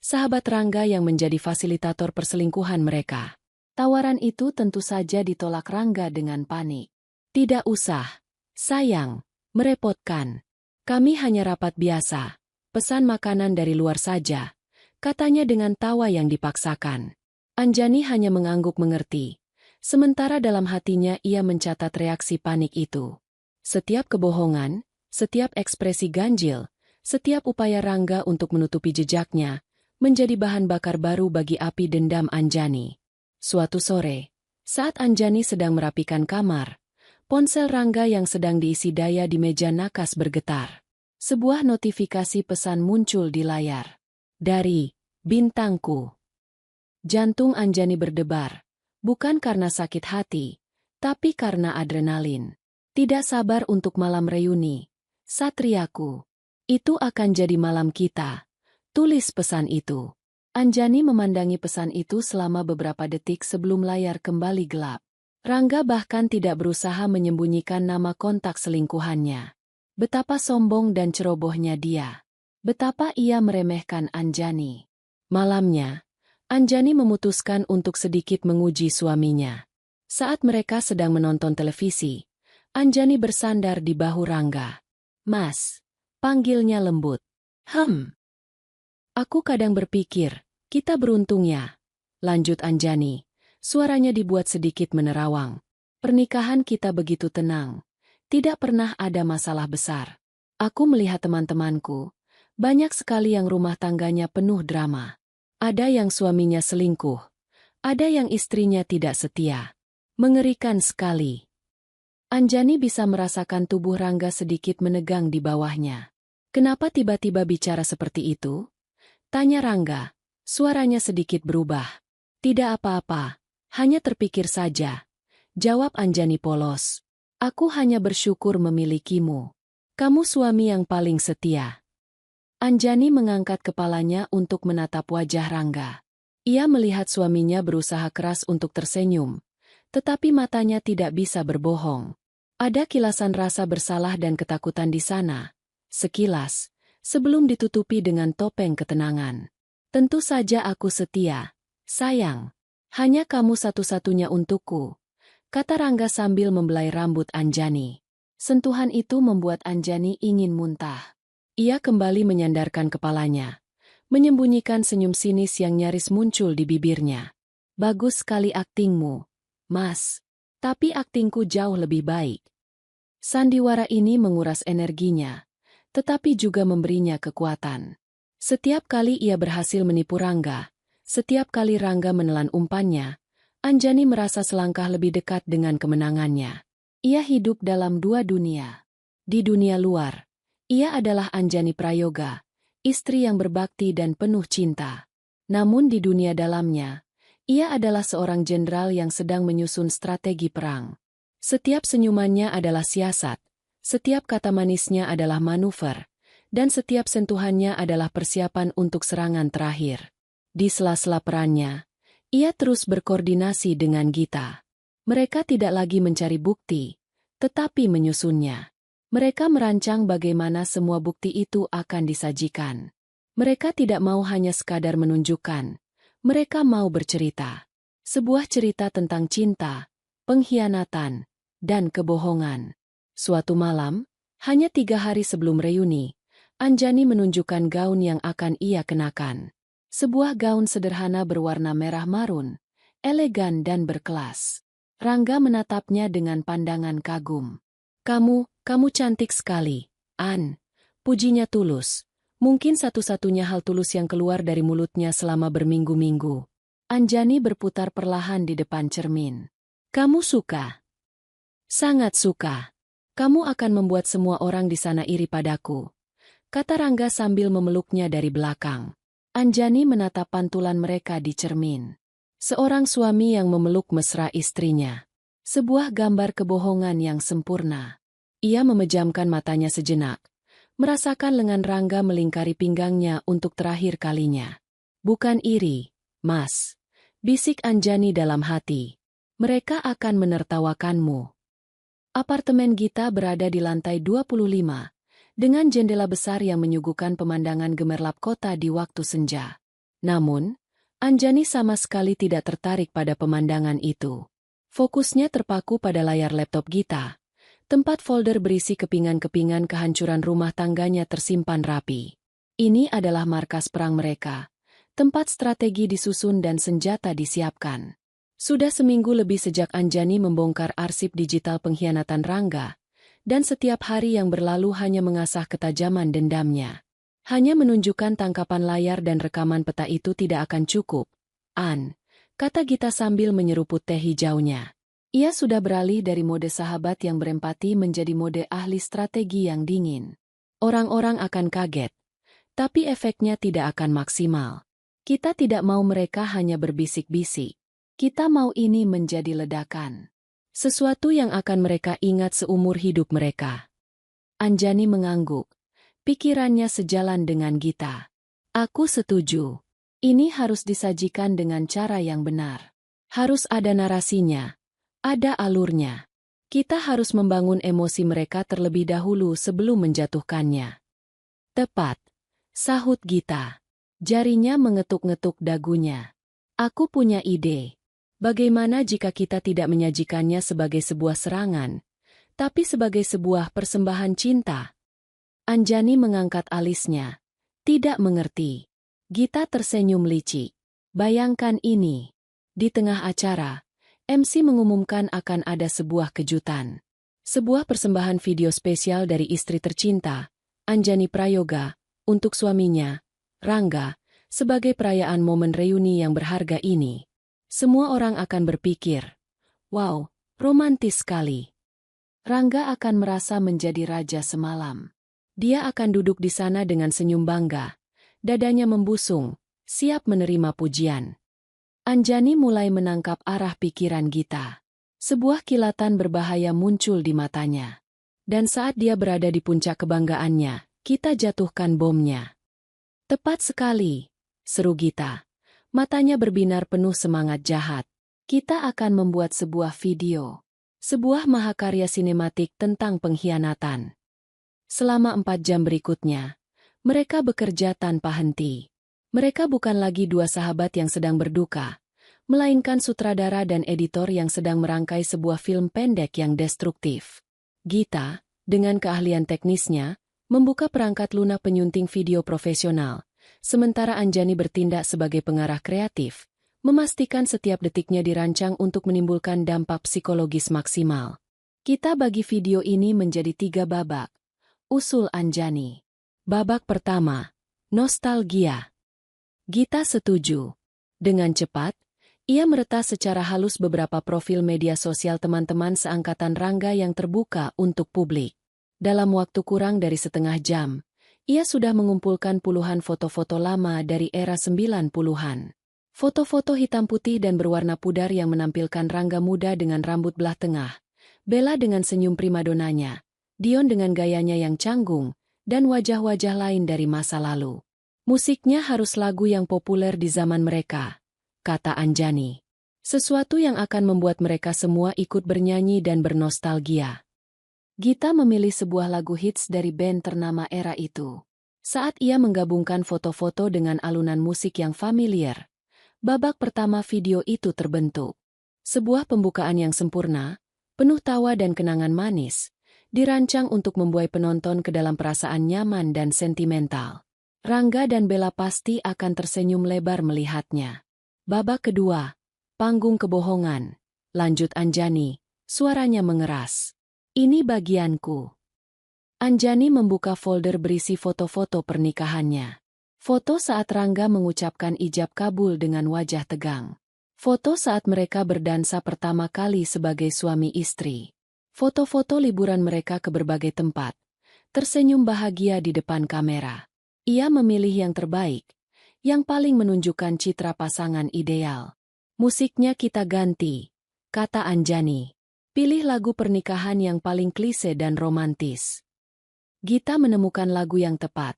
sahabat Rangga yang menjadi fasilitator perselingkuhan mereka. Tawaran itu tentu saja ditolak Rangga dengan panik. "Tidak usah, sayang, merepotkan. Kami hanya rapat biasa, pesan makanan dari luar saja," katanya dengan tawa yang dipaksakan. Anjani hanya mengangguk mengerti, sementara dalam hatinya ia mencatat reaksi panik itu. Setiap kebohongan, setiap ekspresi ganjil, setiap upaya Rangga untuk menutupi jejaknya, menjadi bahan bakar baru bagi api dendam Anjani. Suatu sore, saat Anjani sedang merapikan kamar, ponsel Rangga yang sedang diisi daya di meja nakas bergetar. Sebuah notifikasi pesan muncul di layar. Dari bintangku. Jantung Anjani berdebar, bukan karena sakit hati, tapi karena adrenalin. "Tidak sabar untuk malam reuni, Satriaku. Itu akan jadi malam kita," tulis pesan itu. Anjani memandangi pesan itu selama beberapa detik sebelum layar kembali gelap. Rangga bahkan tidak berusaha menyembunyikan nama kontak selingkuhannya. Betapa sombong dan cerobohnya dia. Betapa ia meremehkan Anjani. Malamnya, Anjani memutuskan untuk sedikit menguji suaminya. Saat mereka sedang menonton televisi, Anjani bersandar di bahu Rangga. "Mas," panggilnya lembut. Aku kadang berpikir, kita beruntung ya," lanjut Anjani. Suaranya dibuat sedikit menerawang. "Pernikahan kita begitu tenang. Tidak pernah ada masalah besar. Aku melihat teman-temanku, banyak sekali yang rumah tangganya penuh drama. Ada yang suaminya selingkuh, ada yang istrinya tidak setia. Mengerikan sekali." Anjani bisa merasakan tubuh Rangga sedikit menegang di bawahnya. "Kenapa tiba-tiba bicara seperti itu?" tanya Rangga. Suaranya sedikit berubah. "Tidak apa-apa, hanya terpikir saja," jawab Anjani polos. "Aku hanya bersyukur memilikimu. Kamu suami yang paling setia." Anjani mengangkat kepalanya untuk menatap wajah Rangga. Ia melihat suaminya berusaha keras untuk tersenyum, tetapi matanya tidak bisa berbohong. Ada kilasan rasa bersalah dan ketakutan di sana. Sekilas, sebelum ditutupi dengan topeng ketenangan. "Tentu saja aku setia, sayang. Hanya kamu satu-satunya untukku," kata Rangga sambil membelai rambut Anjani. Sentuhan itu membuat Anjani ingin muntah. Ia kembali menyandarkan kepalanya, menyembunyikan senyum sinis yang nyaris muncul di bibirnya. "Bagus sekali aktingmu, Mas. Tapi aktingku jauh lebih baik." Sandiwara ini menguras energinya, tetapi juga memberinya kekuatan. Setiap kali ia berhasil menipu Rangga, setiap kali Rangga menelan umpannya, Anjani merasa selangkah lebih dekat dengan kemenangannya. Ia hidup dalam dua dunia. Di dunia luar, ia adalah Anjani Prayoga, istri yang berbakti dan penuh cinta. Namun di dunia dalamnya, ia adalah seorang jenderal yang sedang menyusun strategi perang. Setiap senyumannya adalah siasat, setiap kata manisnya adalah manuver, dan setiap sentuhannya adalah persiapan untuk serangan terakhir. Di sela-sela perannya, ia terus berkoordinasi dengan Gita. Mereka tidak lagi mencari bukti, tetapi menyusunnya. Mereka merancang bagaimana semua bukti itu akan disajikan. Mereka tidak mau hanya sekadar menunjukkan, mereka mau bercerita. Sebuah cerita tentang cinta, pengkhianatan, dan kebohongan. Suatu malam, hanya 3 hari sebelum reuni, Anjani menunjukkan gaun yang akan ia kenakan. Sebuah gaun sederhana berwarna merah marun, elegan dan berkelas. Rangga menatapnya dengan pandangan kagum. Kamu cantik sekali, An," pujinya tulus. Mungkin satu-satunya hal tulus yang keluar dari mulutnya selama berminggu-minggu. Anjani berputar perlahan di depan cermin. "Kamu suka?" "Sangat suka. Kamu akan membuat semua orang di sana iri padaku," kata Rangga sambil memeluknya dari belakang. Anjani menatap pantulan mereka di cermin. Seorang suami yang memeluk mesra istrinya. Sebuah gambar kebohongan yang sempurna. Ia memejamkan matanya sejenak, merasakan lengan Rangga melingkari pinggangnya untuk terakhir kalinya. "Bukan iri, Mas," bisik Anjani dalam hati. "Mereka akan menertawakanmu." Apartemen Gita berada di lantai 25, dengan jendela besar yang menyuguhkan pemandangan gemerlap kota di waktu senja. Namun, Anjani sama sekali tidak tertarik pada pemandangan itu. Fokusnya terpaku pada layar laptop Gita. Tempat folder berisi kepingan-kepingan kehancuran rumah tangganya tersimpan rapi. Ini adalah markas perang mereka. Tempat strategi disusun dan senjata disiapkan. Sudah seminggu lebih sejak Anjani membongkar arsip digital pengkhianatan Rangga, dan setiap hari yang berlalu hanya mengasah ketajaman dendamnya. Hanya menunjukkan tangkapan layar dan rekaman peta itu tidak akan cukup. "An," kata Gita sambil menyeruput teh hijaunya. Ia sudah beralih dari mode sahabat yang berempati menjadi mode ahli strategi yang dingin. Orang-orang akan kaget, tapi efeknya tidak akan maksimal. Kita tidak mau mereka hanya berbisik-bisik. Kita mau ini menjadi ledakan. Sesuatu yang akan mereka ingat seumur hidup mereka. Anjani mengangguk. Pikirannya sejalan dengan Gita. "Aku setuju. Ini harus disajikan dengan cara yang benar. Harus ada narasinya. Ada alurnya. Kita harus membangun emosi mereka terlebih dahulu sebelum menjatuhkannya." Tepat. Sahut Gita. Jarinya mengetuk-ngetuk dagunya. Aku punya ide. Bagaimana jika kita tidak menyajikannya sebagai sebuah serangan, tapi sebagai sebuah persembahan cinta? Anjani mengangkat alisnya. Tidak mengerti. Gita tersenyum licik. Bayangkan ini. Di tengah acara, MC mengumumkan akan ada sebuah kejutan. Sebuah persembahan video spesial dari istri tercinta, Anjani Prayoga, untuk suaminya, Rangga, sebagai perayaan momen reuni yang berharga ini. Semua orang akan berpikir, wow, romantis sekali. Rangga akan merasa menjadi raja semalam. Dia akan duduk di sana dengan senyum bangga, dadanya membusung, siap menerima pujian. Anjani mulai menangkap arah pikiran Gita. Sebuah kilatan berbahaya muncul di matanya. Dan saat dia berada di puncak kebanggaannya, kita jatuhkan bomnya. Tepat sekali, seru Gita. Matanya berbinar penuh semangat jahat. Kita akan membuat sebuah video. Sebuah mahakarya sinematik tentang pengkhianatan. Selama 4 jam berikutnya, mereka bekerja tanpa henti. Mereka bukan lagi dua sahabat yang sedang berduka, melainkan sutradara dan editor yang sedang merangkai sebuah film pendek yang destruktif. Gita, dengan keahlian teknisnya, membuka perangkat lunak penyunting video profesional, sementara Anjani bertindak sebagai pengarah kreatif, memastikan setiap detiknya dirancang untuk menimbulkan dampak psikologis maksimal. Kita bagi video ini menjadi 3 babak, usul Anjani. Babak pertama, nostalgia. Gita setuju. Dengan cepat, ia meretas secara halus beberapa profil media sosial teman-teman seangkatan Rangga yang terbuka untuk publik. Dalam waktu kurang dari setengah jam, ia sudah mengumpulkan puluhan foto-foto lama dari era 90-an. Foto-foto hitam putih dan berwarna pudar yang menampilkan Rangga muda dengan rambut belah tengah, Bella dengan senyum primadonanya, Dion dengan gayanya yang canggung, dan wajah-wajah lain dari masa lalu. Musiknya harus lagu yang populer di zaman mereka, kata Anjani. Sesuatu yang akan membuat mereka semua ikut bernyanyi dan bernostalgia. Gita memilih sebuah lagu hits dari band ternama era itu. Saat ia menggabungkan foto-foto dengan alunan musik yang familiar, babak pertama video itu terbentuk. Sebuah pembukaan yang sempurna, penuh tawa dan kenangan manis, dirancang untuk membuai penonton ke dalam perasaan nyaman dan sentimental. Rangga dan Bella pasti akan tersenyum lebar melihatnya. Babak kedua, panggung kebohongan, lanjut Anjani, suaranya mengeras. Ini bagianku. Anjani membuka folder berisi foto-foto pernikahannya. Foto saat Rangga mengucapkan ijab kabul dengan wajah tegang. Foto saat mereka berdansa pertama kali sebagai suami istri. Foto-foto liburan mereka ke berbagai tempat. Tersenyum bahagia di depan kamera. Ia memilih yang terbaik, yang paling menunjukkan citra pasangan ideal. Musiknya kita ganti, kata Anjani. Pilih lagu pernikahan yang paling klise dan romantis. Gita menemukan lagu yang tepat.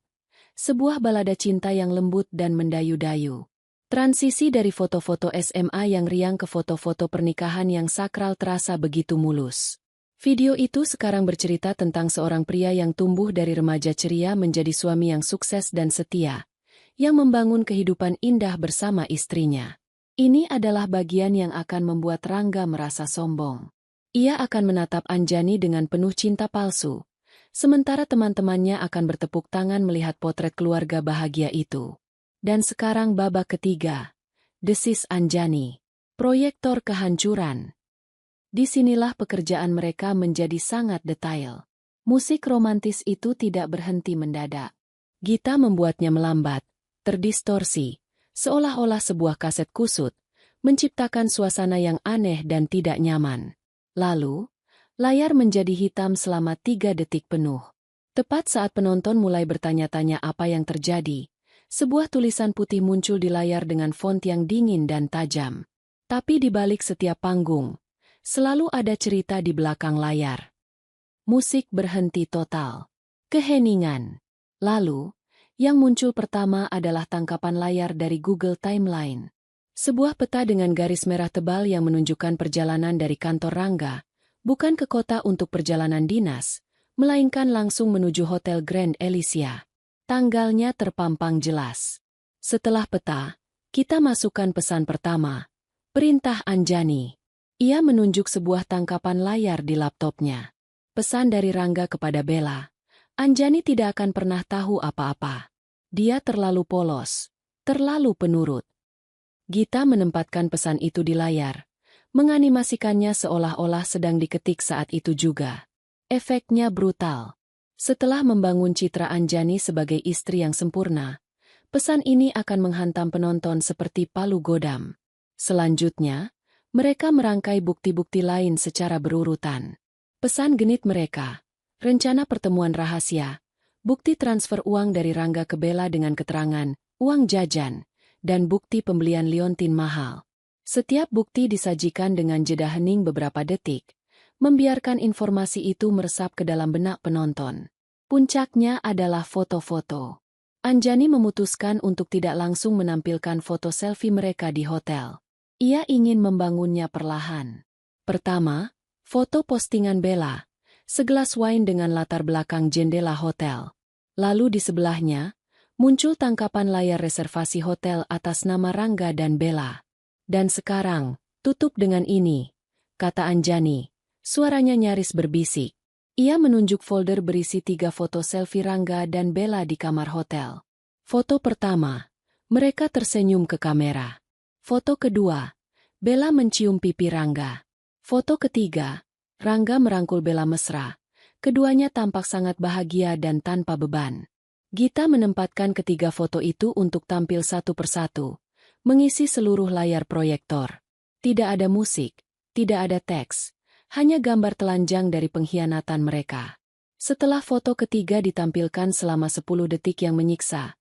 Sebuah balada cinta yang lembut dan mendayu-dayu. Transisi dari foto-foto SMA yang riang ke foto-foto pernikahan yang sakral terasa begitu mulus. Video itu sekarang bercerita tentang seorang pria yang tumbuh dari remaja ceria menjadi suami yang sukses dan setia, yang membangun kehidupan indah bersama istrinya. Ini adalah bagian yang akan membuat Rangga merasa sombong. Ia akan menatap Anjani dengan penuh cinta palsu, sementara teman-temannya akan bertepuk tangan melihat potret keluarga bahagia itu. Dan sekarang babak ketiga, desis Anjani, proyektor kehancuran. Disinilah pekerjaan mereka menjadi sangat detail. Musik romantis itu tidak berhenti mendadak. Gita membuatnya melambat, terdistorsi, seolah-olah sebuah kaset kusut, menciptakan suasana yang aneh dan tidak nyaman. Lalu, layar menjadi hitam selama 3 detik penuh. Tepat saat penonton mulai bertanya-tanya apa yang terjadi, sebuah tulisan putih muncul di layar dengan font yang dingin dan tajam. Tapi di balik setiap panggung, selalu ada cerita di belakang layar. Musik berhenti total. Keheningan. Lalu, yang muncul pertama adalah tangkapan layar dari Google Timeline. Sebuah peta dengan garis merah tebal yang menunjukkan perjalanan dari kantor Rangga, bukan ke kota untuk perjalanan dinas, melainkan langsung menuju Hotel Grand Elysia. Tanggalnya terpampang jelas. Setelah peta, kita masukkan pesan pertama. Perintah Anjani. Ia menunjuk sebuah tangkapan layar di laptopnya. Pesan dari Rangga kepada Bella. Anjani tidak akan pernah tahu apa-apa. Dia terlalu polos, terlalu penurut. Gita menempatkan pesan itu di layar, menganimasikannya seolah-olah sedang diketik saat itu juga. Efeknya brutal. Setelah membangun citra Anjani sebagai istri yang sempurna, pesan ini akan menghantam penonton seperti palu godam. Selanjutnya, mereka merangkai bukti-bukti lain secara berurutan. Pesan genit mereka, rencana pertemuan rahasia, bukti transfer uang dari Rangga ke Bella dengan keterangan, uang jajan, dan bukti pembelian liontin mahal. Setiap bukti disajikan dengan jeda hening beberapa detik, membiarkan informasi itu meresap ke dalam benak penonton. Puncaknya adalah foto-foto. Anjani memutuskan untuk tidak langsung menampilkan foto selfie mereka di hotel. Ia ingin membangunnya perlahan. Pertama, foto postingan Bella, segelas wine dengan latar belakang jendela hotel. Lalu di sebelahnya, muncul tangkapan layar reservasi hotel atas nama Rangga dan Bella. Dan sekarang, tutup dengan ini, kata Anjani. Suaranya nyaris berbisik. Ia menunjuk folder berisi 3 foto selfie Rangga dan Bella di kamar hotel. Foto pertama, mereka tersenyum ke kamera. Foto kedua, Bella mencium pipi Rangga. Foto ketiga, Rangga merangkul Bella mesra. Keduanya tampak sangat bahagia dan tanpa beban. Gita menempatkan ketiga foto itu untuk tampil satu persatu, mengisi seluruh layar proyektor. Tidak ada musik, tidak ada teks, hanya gambar telanjang dari pengkhianatan mereka. Setelah foto ketiga ditampilkan selama 10 detik yang menyiksa,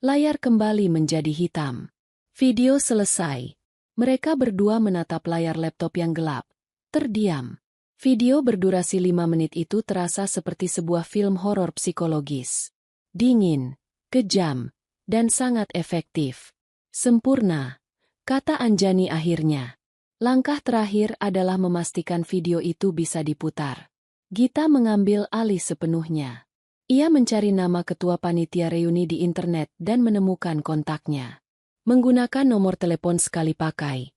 layar kembali menjadi hitam. Video selesai. Mereka berdua menatap layar laptop yang gelap, terdiam. Video berdurasi 5 menit itu terasa seperti sebuah film horor psikologis. Dingin, kejam, dan sangat efektif. Sempurna, kata Anjani akhirnya. Langkah terakhir adalah memastikan video itu bisa diputar. Gita mengambil alih sepenuhnya. Ia mencari nama ketua panitia reuni di internet dan menemukan kontaknya. Menggunakan nomor telepon sekali pakai,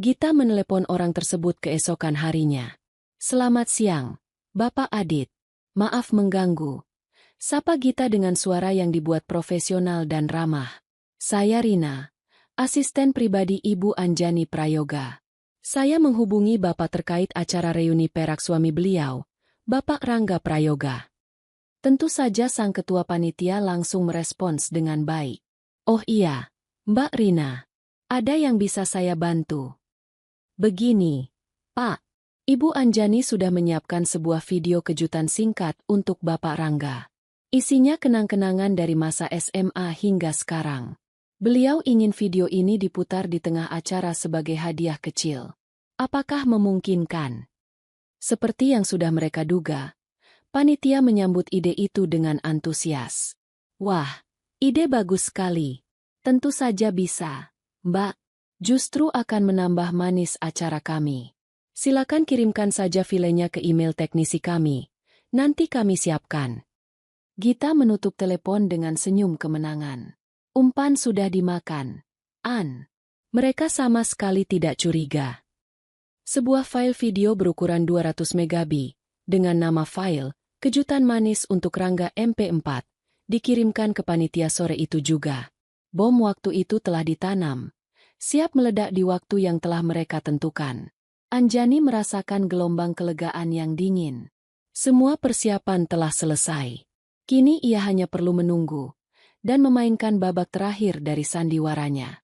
Gita menelepon orang tersebut keesokan harinya. Selamat siang, Bapak Adit. Maaf mengganggu. Sapa Gita dengan suara yang dibuat profesional dan ramah. Saya Rina, asisten pribadi Ibu Anjani Prayoga. Saya menghubungi Bapak terkait acara reuni perak suami beliau, Bapak Rangga Prayoga. Tentu saja sang ketua panitia langsung merespons dengan baik. Oh iya, Mbak Rina. Ada yang bisa saya bantu? Begini, Pak. Ibu Anjani sudah menyiapkan sebuah video kejutan singkat untuk Bapak Rangga. Isinya kenang-kenangan dari masa SMA hingga sekarang. Beliau ingin video ini diputar di tengah acara sebagai hadiah kecil. Apakah memungkinkan? Seperti yang sudah mereka duga, panitia menyambut ide itu dengan antusias. Wah, ide bagus sekali. Tentu saja bisa, Mbak. Justru akan menambah manis acara kami. Silakan kirimkan saja filenya ke email teknisi kami. Nanti kami siapkan. Gita menutup telepon dengan senyum kemenangan. Umpan sudah dimakan. Mereka sama sekali tidak curiga. Sebuah file video berukuran 200 MB, dengan nama file, kejutan manis untuk Rangga MP4, dikirimkan ke panitia sore itu juga. Bom waktu itu telah ditanam, siap meledak di waktu yang telah mereka tentukan. Anjani merasakan gelombang kelegaan yang dingin. Semua persiapan telah selesai. Kini ia hanya perlu menunggu dan memainkan babak terakhir dari sandiwaranya.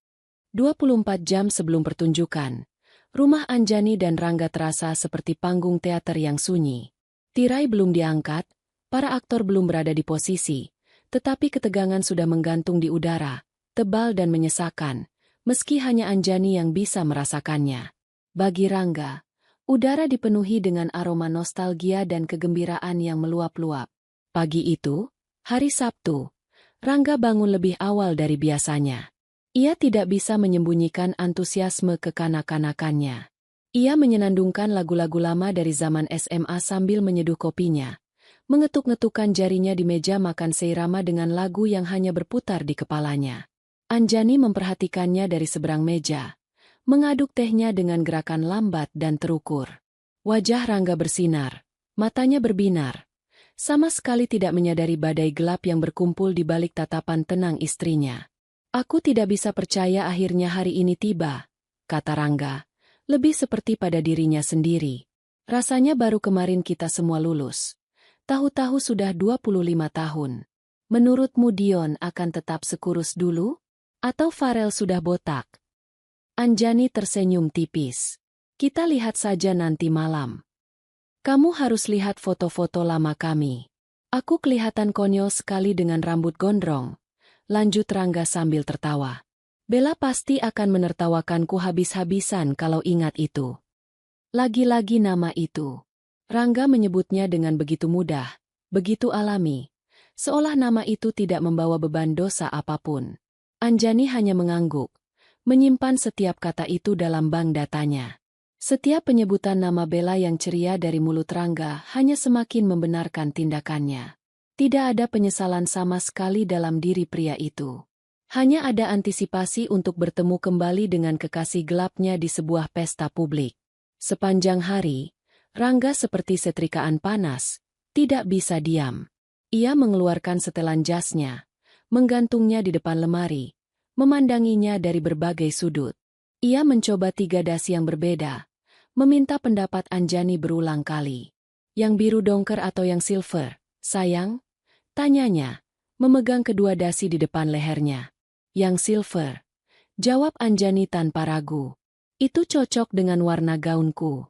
24 jam sebelum pertunjukan, rumah Anjani dan Rangga terasa seperti panggung teater yang sunyi. Tirai belum diangkat, para aktor belum berada di posisi, tetapi ketegangan sudah menggantung di udara, tebal dan menyesakan, meski hanya Anjani yang bisa merasakannya. Bagi Rangga, udara dipenuhi dengan aroma nostalgia dan kegembiraan yang meluap-luap. Pagi itu, hari Sabtu, Rangga bangun lebih awal dari biasanya. Ia tidak bisa menyembunyikan antusiasme kekanak-kanakannya. Ia menyenandungkan lagu-lagu lama dari zaman SMA sambil menyeduh kopinya, mengetuk-ngetukkan jarinya di meja makan seirama dengan lagu yang hanya berputar di kepalanya. Anjani memperhatikannya dari seberang meja, mengaduk tehnya dengan gerakan lambat dan terukur. Wajah Rangga bersinar, matanya berbinar, sama sekali tidak menyadari badai gelap yang berkumpul di balik tatapan tenang istrinya. Aku tidak bisa percaya akhirnya hari ini tiba, kata Rangga, lebih seperti pada dirinya sendiri. Rasanya baru kemarin kita semua lulus. Tahu-tahu sudah 25 tahun. Menurutmu Dion akan tetap sekurus dulu? Atau Farel sudah botak? Anjani tersenyum tipis. Kita lihat saja nanti malam. Kamu harus lihat foto-foto lama kami. Aku kelihatan konyol sekali dengan rambut gondrong, lanjut Rangga sambil tertawa. Bella pasti akan menertawakanku habis-habisan kalau ingat itu. Lagi-lagi nama itu. Rangga menyebutnya dengan begitu mudah, begitu alami, seolah nama itu tidak membawa beban dosa apapun. Anjani hanya mengangguk, menyimpan setiap kata itu dalam bank datanya. Setiap penyebutan nama Bella yang ceria dari mulut Rangga hanya semakin membenarkan tindakannya. Tidak ada penyesalan sama sekali dalam diri pria itu. Hanya ada antisipasi untuk bertemu kembali dengan kekasih gelapnya di sebuah pesta publik. Sepanjang hari, Rangga seperti setrikaan panas, tidak bisa diam. Ia mengeluarkan setelan jasnya, menggantungnya di depan lemari, memandanginya dari berbagai sudut. Ia mencoba 3 dasi yang berbeda, meminta pendapat Anjani berulang kali. Yang biru dongker atau yang silver, sayang? Tanyanya, memegang kedua dasi di depan lehernya. Yang silver. Jawab Anjani tanpa ragu. Itu cocok dengan warna gaunku.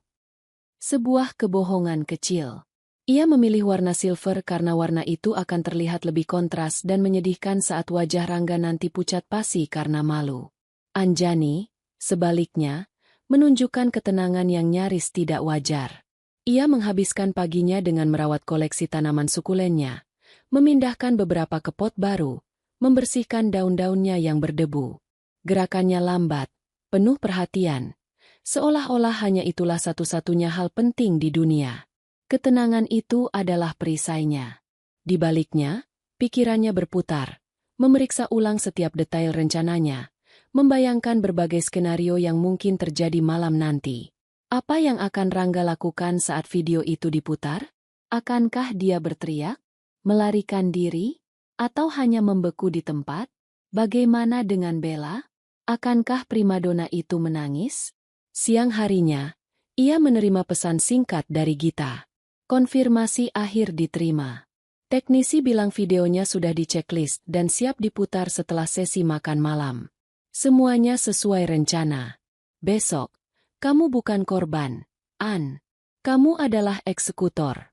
Sebuah kebohongan kecil. Ia memilih warna silver karena warna itu akan terlihat lebih kontras dan menyedihkan saat wajah Rangga nanti pucat pasi karena malu. Anjani, sebaliknya, menunjukkan ketenangan yang nyaris tidak wajar. Ia menghabiskan paginya dengan merawat koleksi tanaman sukulennya, memindahkan beberapa ke pot baru, membersihkan daun-daunnya yang berdebu. Gerakannya lambat, penuh perhatian, seolah-olah hanya itulah satu-satunya hal penting di dunia. Ketenangan itu adalah perisainya. Di baliknya, pikirannya berputar, memeriksa ulang setiap detail rencananya, membayangkan berbagai skenario yang mungkin terjadi malam nanti. Apa yang akan Rangga lakukan saat video itu diputar? Akankah dia berteriak, melarikan diri, atau hanya membeku di tempat? Bagaimana dengan Bella? Akankah primadona itu menangis? Siang harinya, ia menerima pesan singkat dari Gita. Konfirmasi akhir diterima. Teknisi bilang videonya sudah di-checklist dan siap diputar setelah sesi makan malam. Semuanya sesuai rencana. Besok, kamu bukan korban, An. Kamu adalah eksekutor.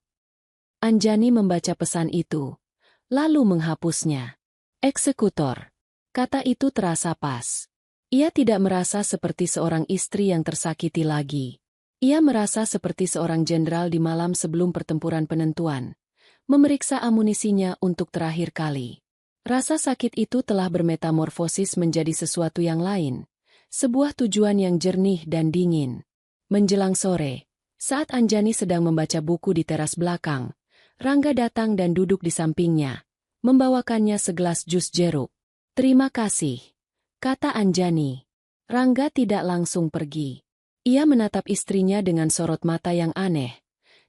Anjani membaca pesan itu, lalu menghapusnya. Eksekutor. Kata itu terasa pas. Ia tidak merasa seperti seorang istri yang tersakiti lagi. Ia merasa seperti seorang jenderal di malam sebelum pertempuran penentuan, memeriksa amunisinya untuk terakhir kali. Rasa sakit itu telah bermetamorfosis menjadi sesuatu yang lain, sebuah tujuan yang jernih dan dingin. Menjelang sore, saat Anjani sedang membaca buku di teras belakang, Rangga datang dan duduk di sampingnya, membawakannya segelas jus jeruk. Terima kasih, kata Anjani. Rangga tidak langsung pergi. Ia menatap istrinya dengan sorot mata yang aneh,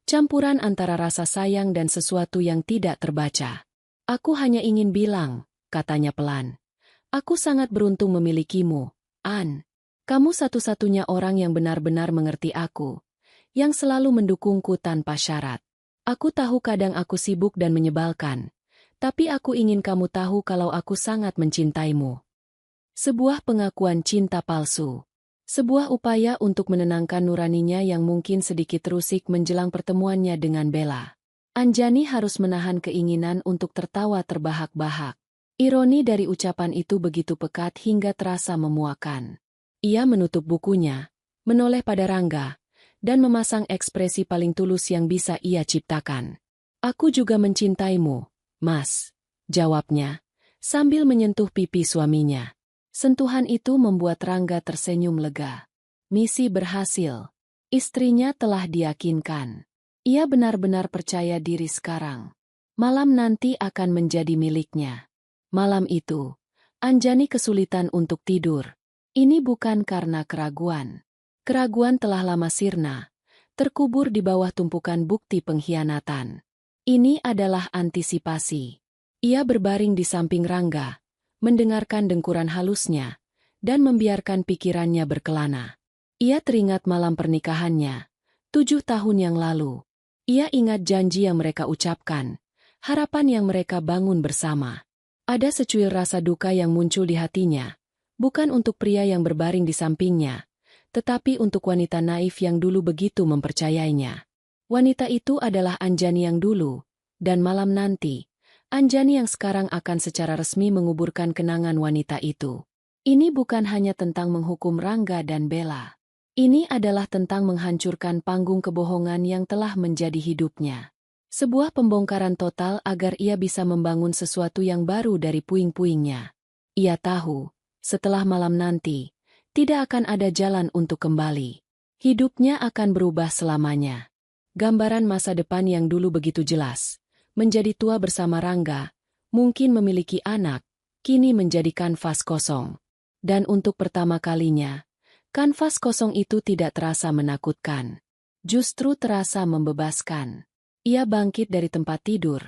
campuran antara rasa sayang dan sesuatu yang tidak terbaca. Aku hanya ingin bilang, katanya pelan. Aku sangat beruntung memilikimu, An. Kamu satu-satunya orang yang benar-benar mengerti aku, yang selalu mendukungku tanpa syarat. Aku tahu kadang aku sibuk dan menyebalkan, tapi aku ingin kamu tahu kalau aku sangat mencintaimu. Sebuah pengakuan cinta palsu. Sebuah upaya untuk menenangkan nuraninya yang mungkin sedikit rusik menjelang pertemuannya dengan Bella. Anjani harus menahan keinginan untuk tertawa terbahak-bahak. Ironi dari ucapan itu begitu pekat hingga terasa memuakan. Ia menutup bukunya, menoleh pada Rangga, dan memasang ekspresi paling tulus yang bisa ia ciptakan. Aku juga mencintaimu, Mas, jawabnya, sambil menyentuh pipi suaminya. Sentuhan itu membuat Rangga tersenyum lega. Misi berhasil. Istrinya telah diyakinkan. Ia benar-benar percaya diri sekarang. Malam nanti akan menjadi miliknya. Malam itu, Anjani kesulitan untuk tidur. Ini bukan karena keraguan. Keraguan telah lama sirna, terkubur di bawah tumpukan bukti pengkhianatan. Ini adalah antisipasi. Ia berbaring di samping Rangga, mendengarkan dengkuran halusnya, dan membiarkan pikirannya berkelana. Ia teringat malam pernikahannya, 7 tahun yang lalu. Ia ingat janji yang mereka ucapkan, harapan yang mereka bangun bersama. Ada secuil rasa duka yang muncul di hatinya, bukan untuk pria yang berbaring di sampingnya, tetapi untuk wanita naif yang dulu begitu mempercayainya. Wanita itu adalah Anjani yang dulu, dan malam nanti, Anjani yang sekarang akan secara resmi menguburkan kenangan wanita itu. Ini bukan hanya tentang menghukum Rangga dan Bella. Ini adalah tentang menghancurkan panggung kebohongan yang telah menjadi hidupnya. Sebuah pembongkaran total agar ia bisa membangun sesuatu yang baru dari puing-puingnya. Ia tahu, setelah malam nanti, tidak akan ada jalan untuk kembali. Hidupnya akan berubah selamanya. Gambaran masa depan yang dulu begitu jelas, menjadi tua bersama Rangga, mungkin memiliki anak, kini menjadi kanvas kosong. Dan untuk pertama kalinya, kanvas kosong itu tidak terasa menakutkan. Justru terasa membebaskan. Ia bangkit dari tempat tidur,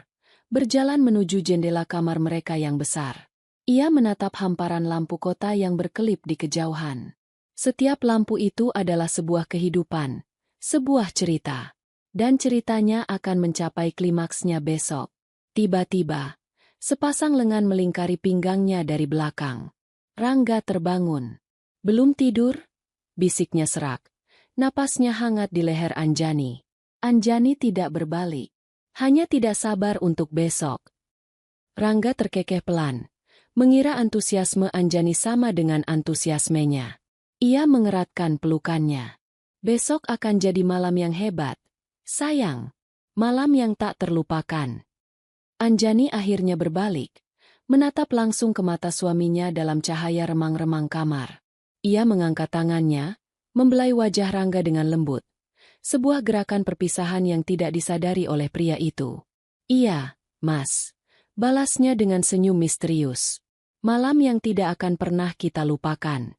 berjalan menuju jendela kamar mereka yang besar. Ia menatap hamparan lampu kota yang berkelip di kejauhan. Setiap lampu itu adalah sebuah kehidupan, sebuah cerita. Dan ceritanya akan mencapai klimaksnya besok. Tiba-tiba, sepasang lengan melingkari pinggangnya dari belakang. Rangga terbangun. Belum tidur? Bisiknya serak. Napasnya hangat di leher Anjani. Anjani tidak berbalik. Hanya tidak sabar untuk besok. Rangga terkekeh pelan. Mengira antusiasme Anjani sama dengan antusiasmenya. Ia mengeratkan pelukannya. Besok akan jadi malam yang hebat. Sayang. Malam yang tak terlupakan. Anjani akhirnya berbalik. Menatap langsung ke mata suaminya dalam cahaya remang-remang kamar. Ia mengangkat tangannya, membelai wajah Rangga dengan lembut. Sebuah gerakan perpisahan yang tidak disadari oleh pria itu. Iya, Mas. Balasnya dengan senyum misterius. Malam yang tidak akan pernah kita lupakan.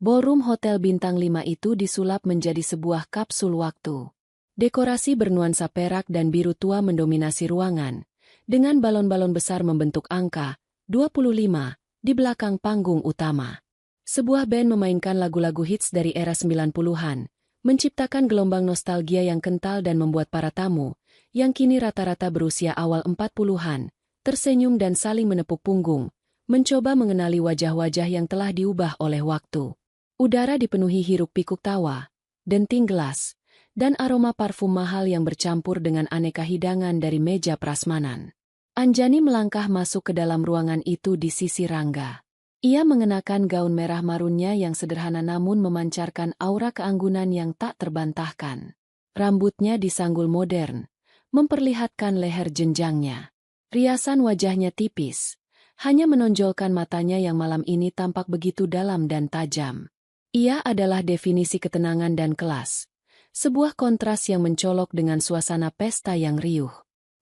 Ballroom Hotel Bintang 5 itu disulap menjadi sebuah kapsul waktu. Dekorasi bernuansa perak dan biru tua mendominasi ruangan, dengan balon-balon besar membentuk angka 25 di belakang panggung utama. Sebuah band memainkan lagu-lagu hits dari era 90-an, menciptakan gelombang nostalgia yang kental dan membuat para tamu, yang kini rata-rata berusia awal 40-an, tersenyum dan saling menepuk punggung, mencoba mengenali wajah-wajah yang telah diubah oleh waktu. Udara dipenuhi hiruk-pikuk tawa, denting gelas, dan aroma parfum mahal yang bercampur dengan aneka hidangan dari meja prasmanan. Anjani melangkah masuk ke dalam ruangan itu di sisi Rangga. Ia mengenakan gaun merah marunnya yang sederhana namun memancarkan aura keanggunan yang tak terbantahkan. Rambutnya disanggul modern, memperlihatkan leher jenjangnya. Riasan wajahnya tipis, hanya menonjolkan matanya yang malam ini tampak begitu dalam dan tajam. Ia adalah definisi ketenangan dan kelas. Sebuah kontras yang mencolok dengan suasana pesta yang riuh.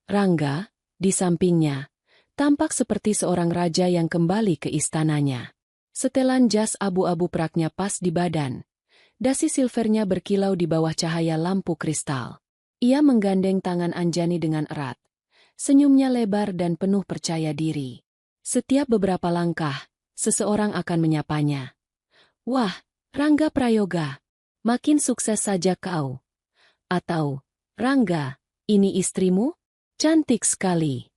Rangga, di sampingnya, tampak seperti seorang raja yang kembali ke istananya. Setelan jas abu-abu peraknya pas di badan. Dasi silvernya berkilau di bawah cahaya lampu kristal. Ia menggandeng tangan Anjani dengan erat. Senyumnya lebar dan penuh percaya diri. Setiap beberapa langkah, seseorang akan menyapanya. Wah, Rangga Prayoga, makin sukses saja kau. Atau, Rangga, ini istrimu? Cantik sekali.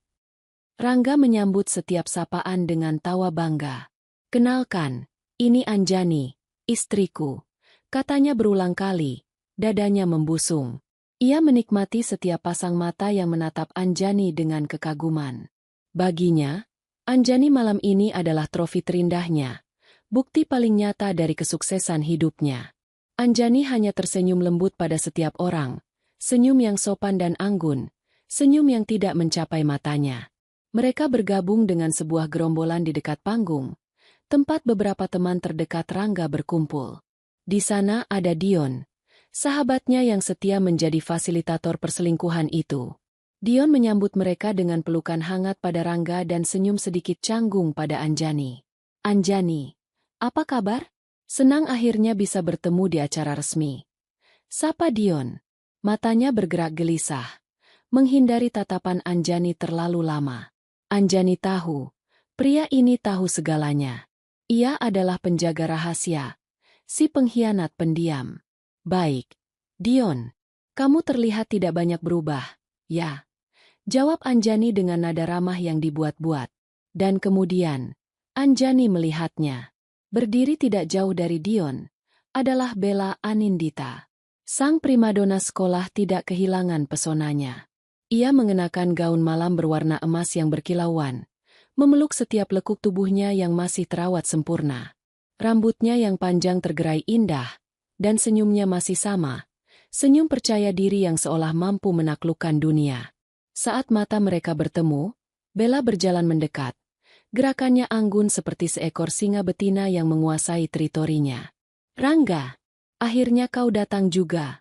Rangga menyambut setiap sapaan dengan tawa bangga. Kenalkan, ini Anjani, istriku. Katanya berulang kali, dadanya membusung. Ia menikmati setiap pasang mata yang menatap Anjani dengan kekaguman. Baginya, Anjani malam ini adalah trofi terindahnya, bukti paling nyata dari kesuksesan hidupnya. Anjani hanya tersenyum lembut pada setiap orang, senyum yang sopan dan anggun, senyum yang tidak mencapai matanya. Mereka bergabung dengan sebuah gerombolan di dekat panggung, tempat beberapa teman terdekat Rangga berkumpul. Di sana ada Dion, Sahabatnya yang setia menjadi fasilitator perselingkuhan itu. Dion menyambut mereka dengan pelukan hangat pada Rangga dan senyum sedikit canggung pada Anjani. Anjani, apa kabar? Senang akhirnya bisa bertemu di acara resmi. Sapa Dion. Matanya bergerak gelisah, menghindari tatapan Anjani terlalu lama. Anjani tahu, pria ini tahu segalanya. Ia adalah penjaga rahasia, si pengkhianat pendiam. Baik, Dion, kamu terlihat tidak banyak berubah, ya? Jawab Anjani dengan nada ramah yang dibuat-buat. Dan kemudian, Anjani melihatnya. Berdiri tidak jauh dari Dion, adalah Bella Anindita. Sang primadona sekolah tidak kehilangan pesonanya. Ia mengenakan gaun malam berwarna emas yang berkilauan, memeluk setiap lekuk tubuhnya yang masih terawat sempurna. Rambutnya yang panjang tergerai indah, dan senyumnya masih sama, senyum percaya diri yang seolah mampu menaklukkan dunia. Saat mata mereka bertemu, Bella berjalan mendekat. Gerakannya anggun seperti seekor singa betina yang menguasai teritorinya. Rangga, akhirnya kau datang juga.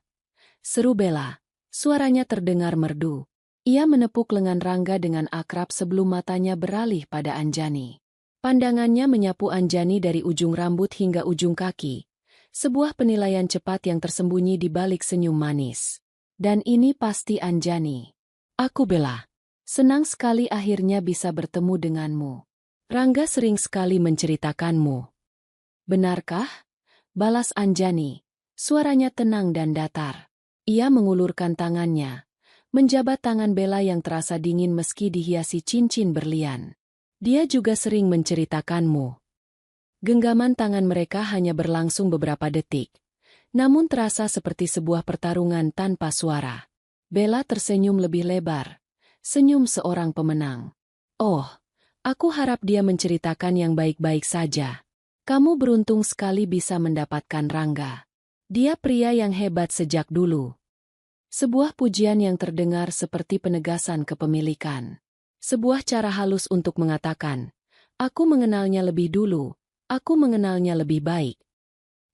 Seru Bella, suaranya terdengar merdu. Ia menepuk lengan Rangga dengan akrab sebelum matanya beralih pada Anjani. Pandangannya menyapu Anjani dari ujung rambut hingga ujung kaki. Sebuah penilaian cepat yang tersembunyi di balik senyum manis. Dan ini pasti Anjani. Aku Bella. Senang sekali akhirnya bisa bertemu denganmu. Rangga sering sekali menceritakanmu. Benarkah? Balas Anjani. Suaranya tenang dan datar. Ia mengulurkan tangannya, menjabat tangan Bella yang terasa dingin meski dihiasi cincin berlian. Dia juga sering menceritakanmu. Genggaman tangan mereka hanya berlangsung beberapa detik, namun terasa seperti sebuah pertarungan tanpa suara. Bella tersenyum lebih lebar, senyum seorang pemenang. Oh, aku harap dia menceritakan yang baik-baik saja. Kamu beruntung sekali bisa mendapatkan Rangga. Dia pria yang hebat sejak dulu. Sebuah pujian yang terdengar seperti penegasan kepemilikan. Sebuah cara halus untuk mengatakan, aku mengenalnya lebih dulu. Aku mengenalnya lebih baik.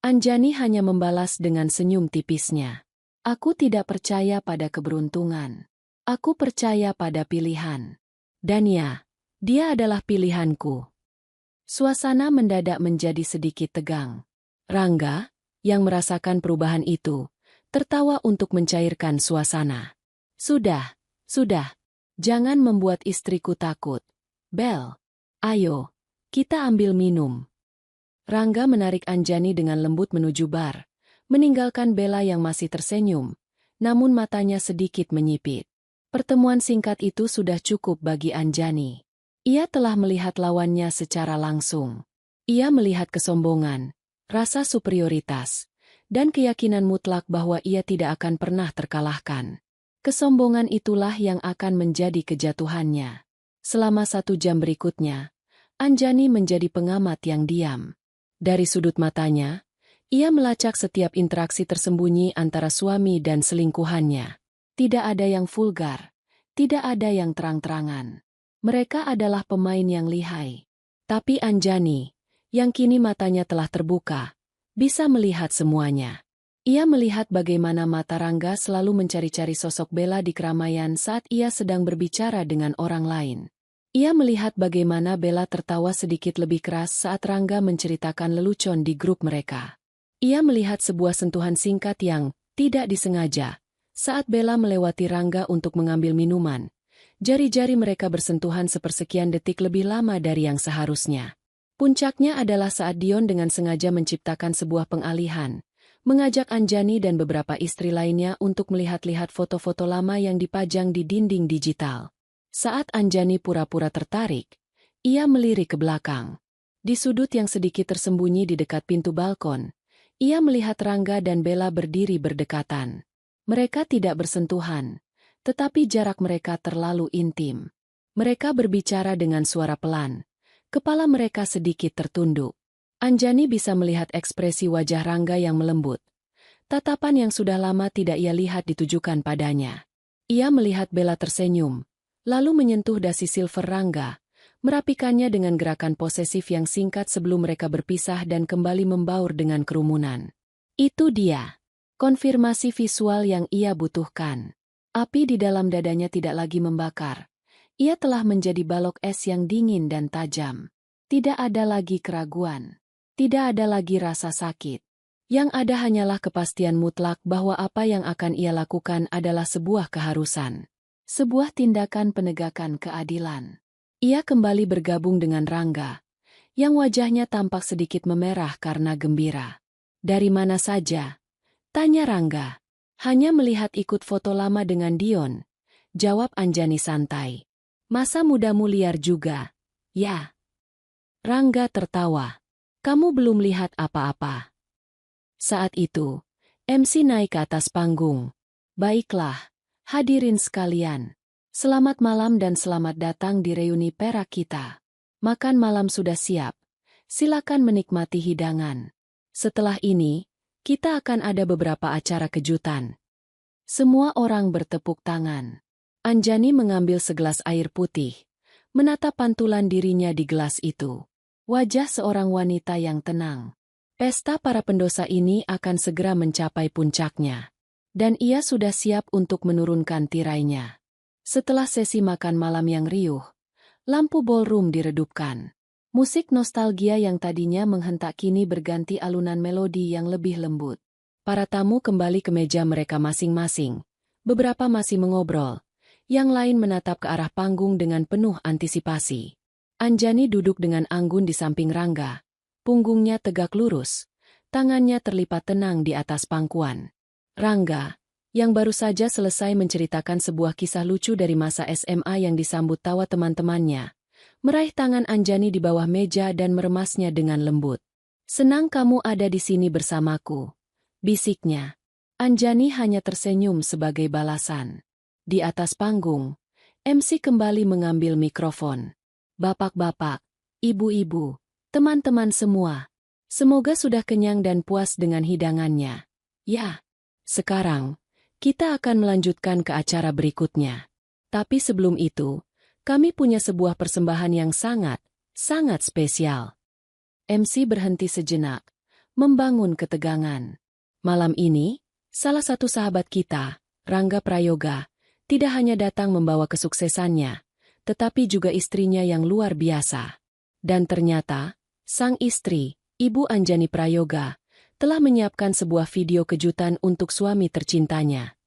Anjani hanya membalas dengan senyum tipisnya. Aku tidak percaya pada keberuntungan. Aku percaya pada pilihan. Dan ya, dia adalah pilihanku. Suasana mendadak menjadi sedikit tegang. Rangga, yang merasakan perubahan itu, tertawa untuk mencairkan suasana. Sudah. Jangan membuat istriku takut. Bel, ayo, kita ambil minum. Rangga menarik Anjani dengan lembut menuju bar, meninggalkan Bella yang masih tersenyum, namun matanya sedikit menyipit. Pertemuan singkat itu sudah cukup bagi Anjani. Ia telah melihat lawannya secara langsung. Ia melihat kesombongan, rasa superioritas, dan keyakinan mutlak bahwa ia tidak akan pernah terkalahkan. Kesombongan itulah yang akan menjadi kejatuhannya. Selama 1 jam berikutnya, Anjani menjadi pengamat yang diam. Dari sudut matanya, ia melacak setiap interaksi tersembunyi antara suami dan selingkuhannya. Tidak ada yang vulgar, tidak ada yang terang-terangan. Mereka adalah pemain yang lihai. Tapi Anjani, yang kini matanya telah terbuka, bisa melihat semuanya. Ia melihat bagaimana mata Rangga selalu mencari-cari sosok Bella di keramaian saat ia sedang berbicara dengan orang lain. Ia melihat bagaimana Bella tertawa sedikit lebih keras saat Rangga menceritakan lelucon di grup mereka. Ia melihat sebuah sentuhan singkat yang tidak disengaja saat Bella melewati Rangga untuk mengambil minuman. Jari-jari mereka bersentuhan sepersekian detik lebih lama dari yang seharusnya. Puncaknya adalah saat Dion dengan sengaja menciptakan sebuah pengalihan, mengajak Anjani dan beberapa istri lainnya untuk melihat-lihat foto-foto lama yang dipajang di dinding digital. Saat Anjani pura-pura tertarik, ia melirik ke belakang. Di sudut yang sedikit tersembunyi di dekat pintu balkon, ia melihat Rangga dan Bella berdiri berdekatan. Mereka tidak bersentuhan, tetapi jarak mereka terlalu intim. Mereka berbicara dengan suara pelan. Kepala mereka sedikit tertunduk. Anjani bisa melihat ekspresi wajah Rangga yang melembut. Tatapan yang sudah lama tidak ia lihat ditujukan padanya. Ia melihat Bella tersenyum, lalu menyentuh dasi silver Rangga, merapikannya dengan gerakan posesif yang singkat sebelum mereka berpisah dan kembali membaur dengan kerumunan. Itu dia. Konfirmasi visual yang ia butuhkan. Api di dalam dadanya tidak lagi membakar. Ia telah menjadi balok es yang dingin dan tajam. Tidak ada lagi keraguan. Tidak ada lagi rasa sakit. Yang ada hanyalah kepastian mutlak bahwa apa yang akan ia lakukan adalah sebuah keharusan. Sebuah tindakan penegakan keadilan. Ia kembali bergabung dengan Rangga, yang wajahnya tampak sedikit memerah karena gembira. Dari mana saja? Tanya Rangga. Hanya melihat ikut foto lama dengan Dion. Jawab Anjani santai. Masa mudamu liar juga? Ya. Rangga tertawa. Kamu belum lihat apa-apa. Saat itu, MC naik ke atas panggung. Baiklah, hadirin sekalian. Selamat malam dan selamat datang di reuni perak kita. Makan malam sudah siap. Silakan menikmati hidangan. Setelah ini, kita akan ada beberapa acara kejutan. Semua orang bertepuk tangan. Anjani mengambil segelas air putih, menatap pantulan dirinya di gelas itu. Wajah seorang wanita yang tenang. Pesta para pendosa ini akan segera mencapai puncaknya. Dan ia sudah siap untuk menurunkan tirainya. Setelah sesi makan malam yang riuh, lampu ballroom diredupkan. Musik nostalgia yang tadinya menghentak kini berganti alunan melodi yang lebih lembut. Para tamu kembali ke meja mereka masing-masing. Beberapa masih mengobrol. Yang lain menatap ke arah panggung dengan penuh antisipasi. Anjani duduk dengan anggun di samping Rangga. Punggungnya tegak lurus, tangannya terlipat tenang di atas pangkuan. Rangga, yang baru saja selesai menceritakan sebuah kisah lucu dari masa SMA yang disambut tawa teman-temannya, meraih tangan Anjani di bawah meja dan meremasnya dengan lembut. Senang kamu ada di sini bersamaku, bisiknya. Anjani hanya tersenyum sebagai balasan. Di atas panggung, MC kembali mengambil mikrofon. Bapak-bapak, ibu-ibu, teman-teman semua, semoga sudah kenyang dan puas dengan hidangannya. Ya, sekarang, kita akan melanjutkan ke acara berikutnya. Tapi sebelum itu, kami punya sebuah persembahan yang sangat spesial. MC berhenti sejenak, membangun ketegangan. Malam ini, salah satu sahabat kita, Rangga Prayoga, tidak hanya datang membawa kesuksesannya, tetapi juga istrinya yang luar biasa. Dan ternyata, sang istri, Ibu Anjani Prayoga, telah menyiapkan sebuah video kejutan untuk suami tercintanya.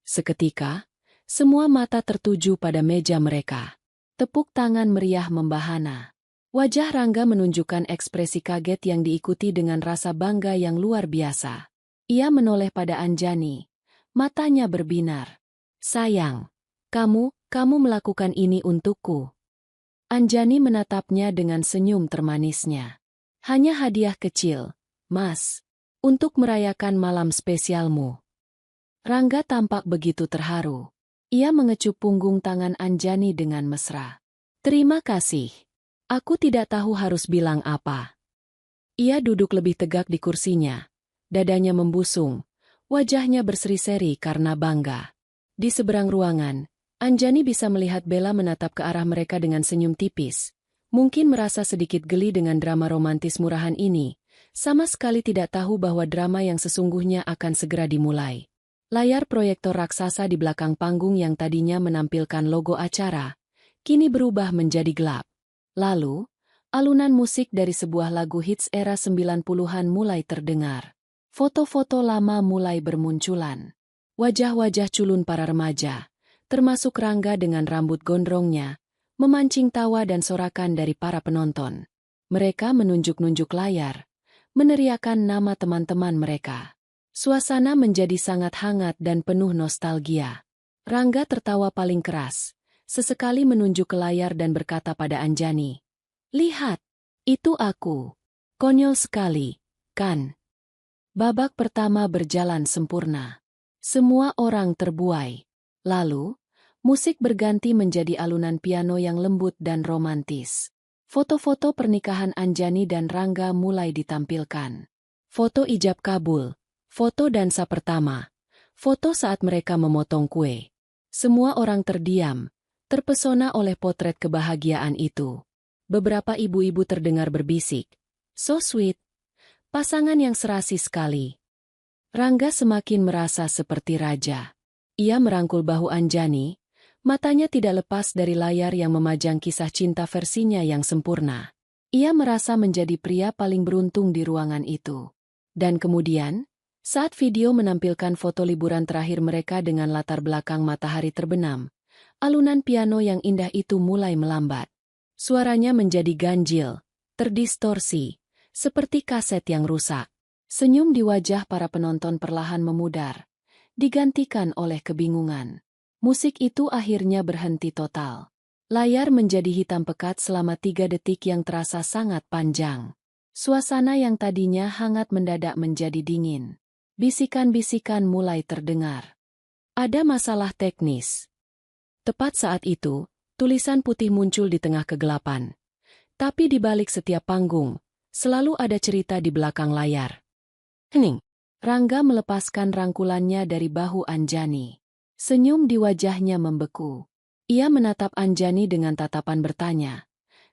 Seketika, semua mata tertuju pada meja mereka. Tepuk tangan meriah membahana. Wajah Rangga menunjukkan ekspresi kaget yang diikuti dengan rasa bangga yang luar biasa. Ia menoleh pada Anjani. Matanya berbinar. Sayang, kamu melakukan ini untukku. Anjani menatapnya dengan senyum termanisnya. Hanya hadiah kecil, Mas, untuk merayakan malam spesialmu. Rangga tampak begitu terharu. Ia mengecup punggung tangan Anjani dengan mesra. Terima kasih. Aku tidak tahu harus bilang apa. Ia duduk lebih tegak di kursinya. Dadanya membusung. Wajahnya berseri-seri karena bangga. Di seberang ruangan, Anjani bisa melihat Bella menatap ke arah mereka dengan senyum tipis. Mungkin merasa sedikit geli dengan drama romantis murahan ini. Sama sekali tidak tahu bahwa drama yang sesungguhnya akan segera dimulai. Layar proyektor raksasa di belakang panggung yang tadinya menampilkan logo acara, kini berubah menjadi gelap. Lalu, alunan musik dari sebuah lagu hits era 90-an mulai terdengar. Foto-foto lama mulai bermunculan. Wajah-wajah culun para remaja, termasuk Rangga dengan rambut gondrongnya, memancing tawa dan sorakan dari para penonton. Mereka menunjuk-nunjuk layar, meneriakan nama teman-teman mereka. Suasana menjadi sangat hangat dan penuh nostalgia. Rangga tertawa paling keras, sesekali menunjuk ke layar dan berkata pada Anjani, "Lihat, itu aku. Konyol sekali, kan?" Babak pertama berjalan sempurna. Semua orang terbuai. Lalu, musik berganti menjadi alunan piano yang lembut dan romantis. Foto-foto pernikahan Anjani dan Rangga mulai ditampilkan. Foto ijab kabul, foto dansa pertama, foto saat mereka memotong kue. Semua orang terdiam, terpesona oleh potret kebahagiaan itu. Beberapa ibu-ibu terdengar berbisik, "So sweet, pasangan yang serasi sekali." Rangga semakin merasa seperti raja. Ia merangkul bahu Anjani, matanya tidak lepas dari layar yang memajang kisah cinta versinya yang sempurna. Ia merasa menjadi pria paling beruntung di ruangan itu. Dan kemudian, saat video menampilkan foto liburan terakhir mereka dengan latar belakang matahari terbenam, alunan piano yang indah itu mulai melambat. Suaranya menjadi ganjil, terdistorsi, seperti kaset yang rusak. Senyum di wajah para penonton perlahan memudar, digantikan oleh kebingungan. Musik itu akhirnya berhenti total. Layar menjadi hitam pekat selama 3 detik yang terasa sangat panjang. Suasana yang tadinya hangat mendadak menjadi dingin. Bisikan-bisikan mulai terdengar. Ada masalah teknis. Tepat saat itu, tulisan putih muncul di tengah kegelapan. Tapi di balik setiap panggung, selalu ada cerita di belakang layar. Hening. Rangga melepaskan rangkulannya dari bahu Anjani. Senyum di wajahnya membeku. Ia menatap Anjani dengan tatapan bertanya.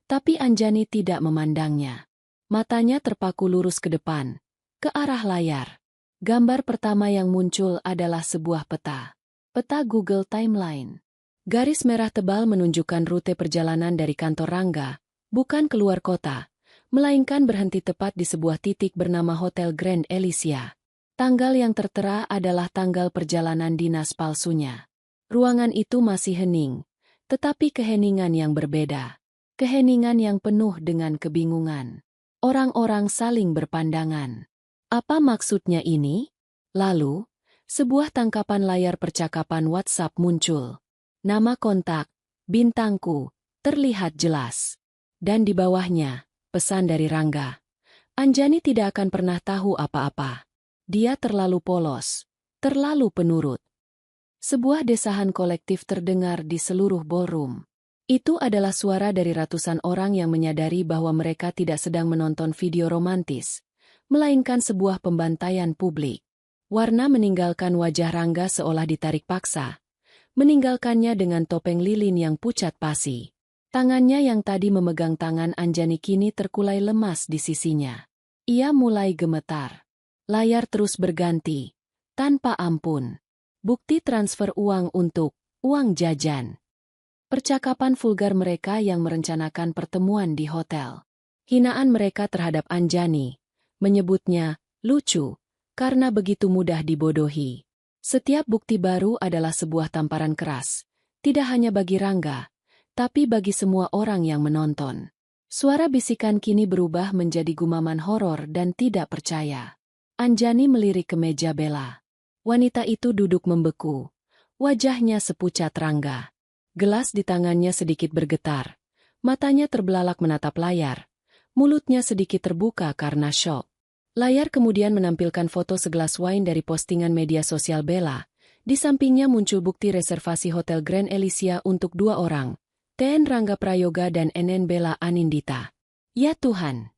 Tapi Anjani tidak memandangnya. Matanya terpaku lurus ke depan, ke arah layar. Gambar pertama yang muncul adalah sebuah peta. Peta Google Timeline. Garis merah tebal menunjukkan rute perjalanan dari kantor Rangga, bukan keluar kota, melainkan berhenti tepat di sebuah titik bernama Hotel Grand Elysia. Tanggal yang tertera adalah tanggal perjalanan dinas palsunya. Ruangan itu masih hening, tetapi keheningan yang berbeda. Keheningan yang penuh dengan kebingungan. Orang-orang saling berpandangan. Apa maksudnya ini? Lalu, sebuah tangkapan layar percakapan WhatsApp muncul. Nama kontak, bintangku, terlihat jelas. Dan di bawahnya, pesan dari Rangga. Anjani tidak akan pernah tahu apa-apa. Dia terlalu polos, terlalu penurut. Sebuah desahan kolektif terdengar di seluruh ballroom. Itu adalah suara dari ratusan orang yang menyadari bahwa mereka tidak sedang menonton video romantis, melainkan sebuah pembantaian publik. Warna meninggalkan wajah Rangga seolah ditarik paksa, meninggalkannya dengan topeng lilin yang pucat pasi. Tangannya yang tadi memegang tangan Anjani kini terkulai lemas di sisinya. Ia mulai gemetar. Layar terus berganti, tanpa ampun. Bukti transfer uang untuk uang jajan. Percakapan vulgar mereka yang merencanakan pertemuan di hotel. Hinaan mereka terhadap Anjani, menyebutnya lucu, karena begitu mudah dibodohi. Setiap bukti baru adalah sebuah tamparan keras, tidak hanya bagi Rangga, tapi bagi semua orang yang menonton. Suara bisikan kini berubah menjadi gumaman horor dan tidak percaya. Anjani melirik ke meja Bella. Wanita itu duduk membeku. Wajahnya sepucat Rangga. Gelas di tangannya sedikit bergetar. Matanya terbelalak menatap layar. Mulutnya sedikit terbuka karena syok. Layar kemudian menampilkan foto segelas wine dari postingan media sosial Bella. Di sampingnya muncul bukti reservasi Hotel Grand Elysia untuk 2 orang. TN Rangga Prayoga dan NN Bella Anindita. Ya Tuhan!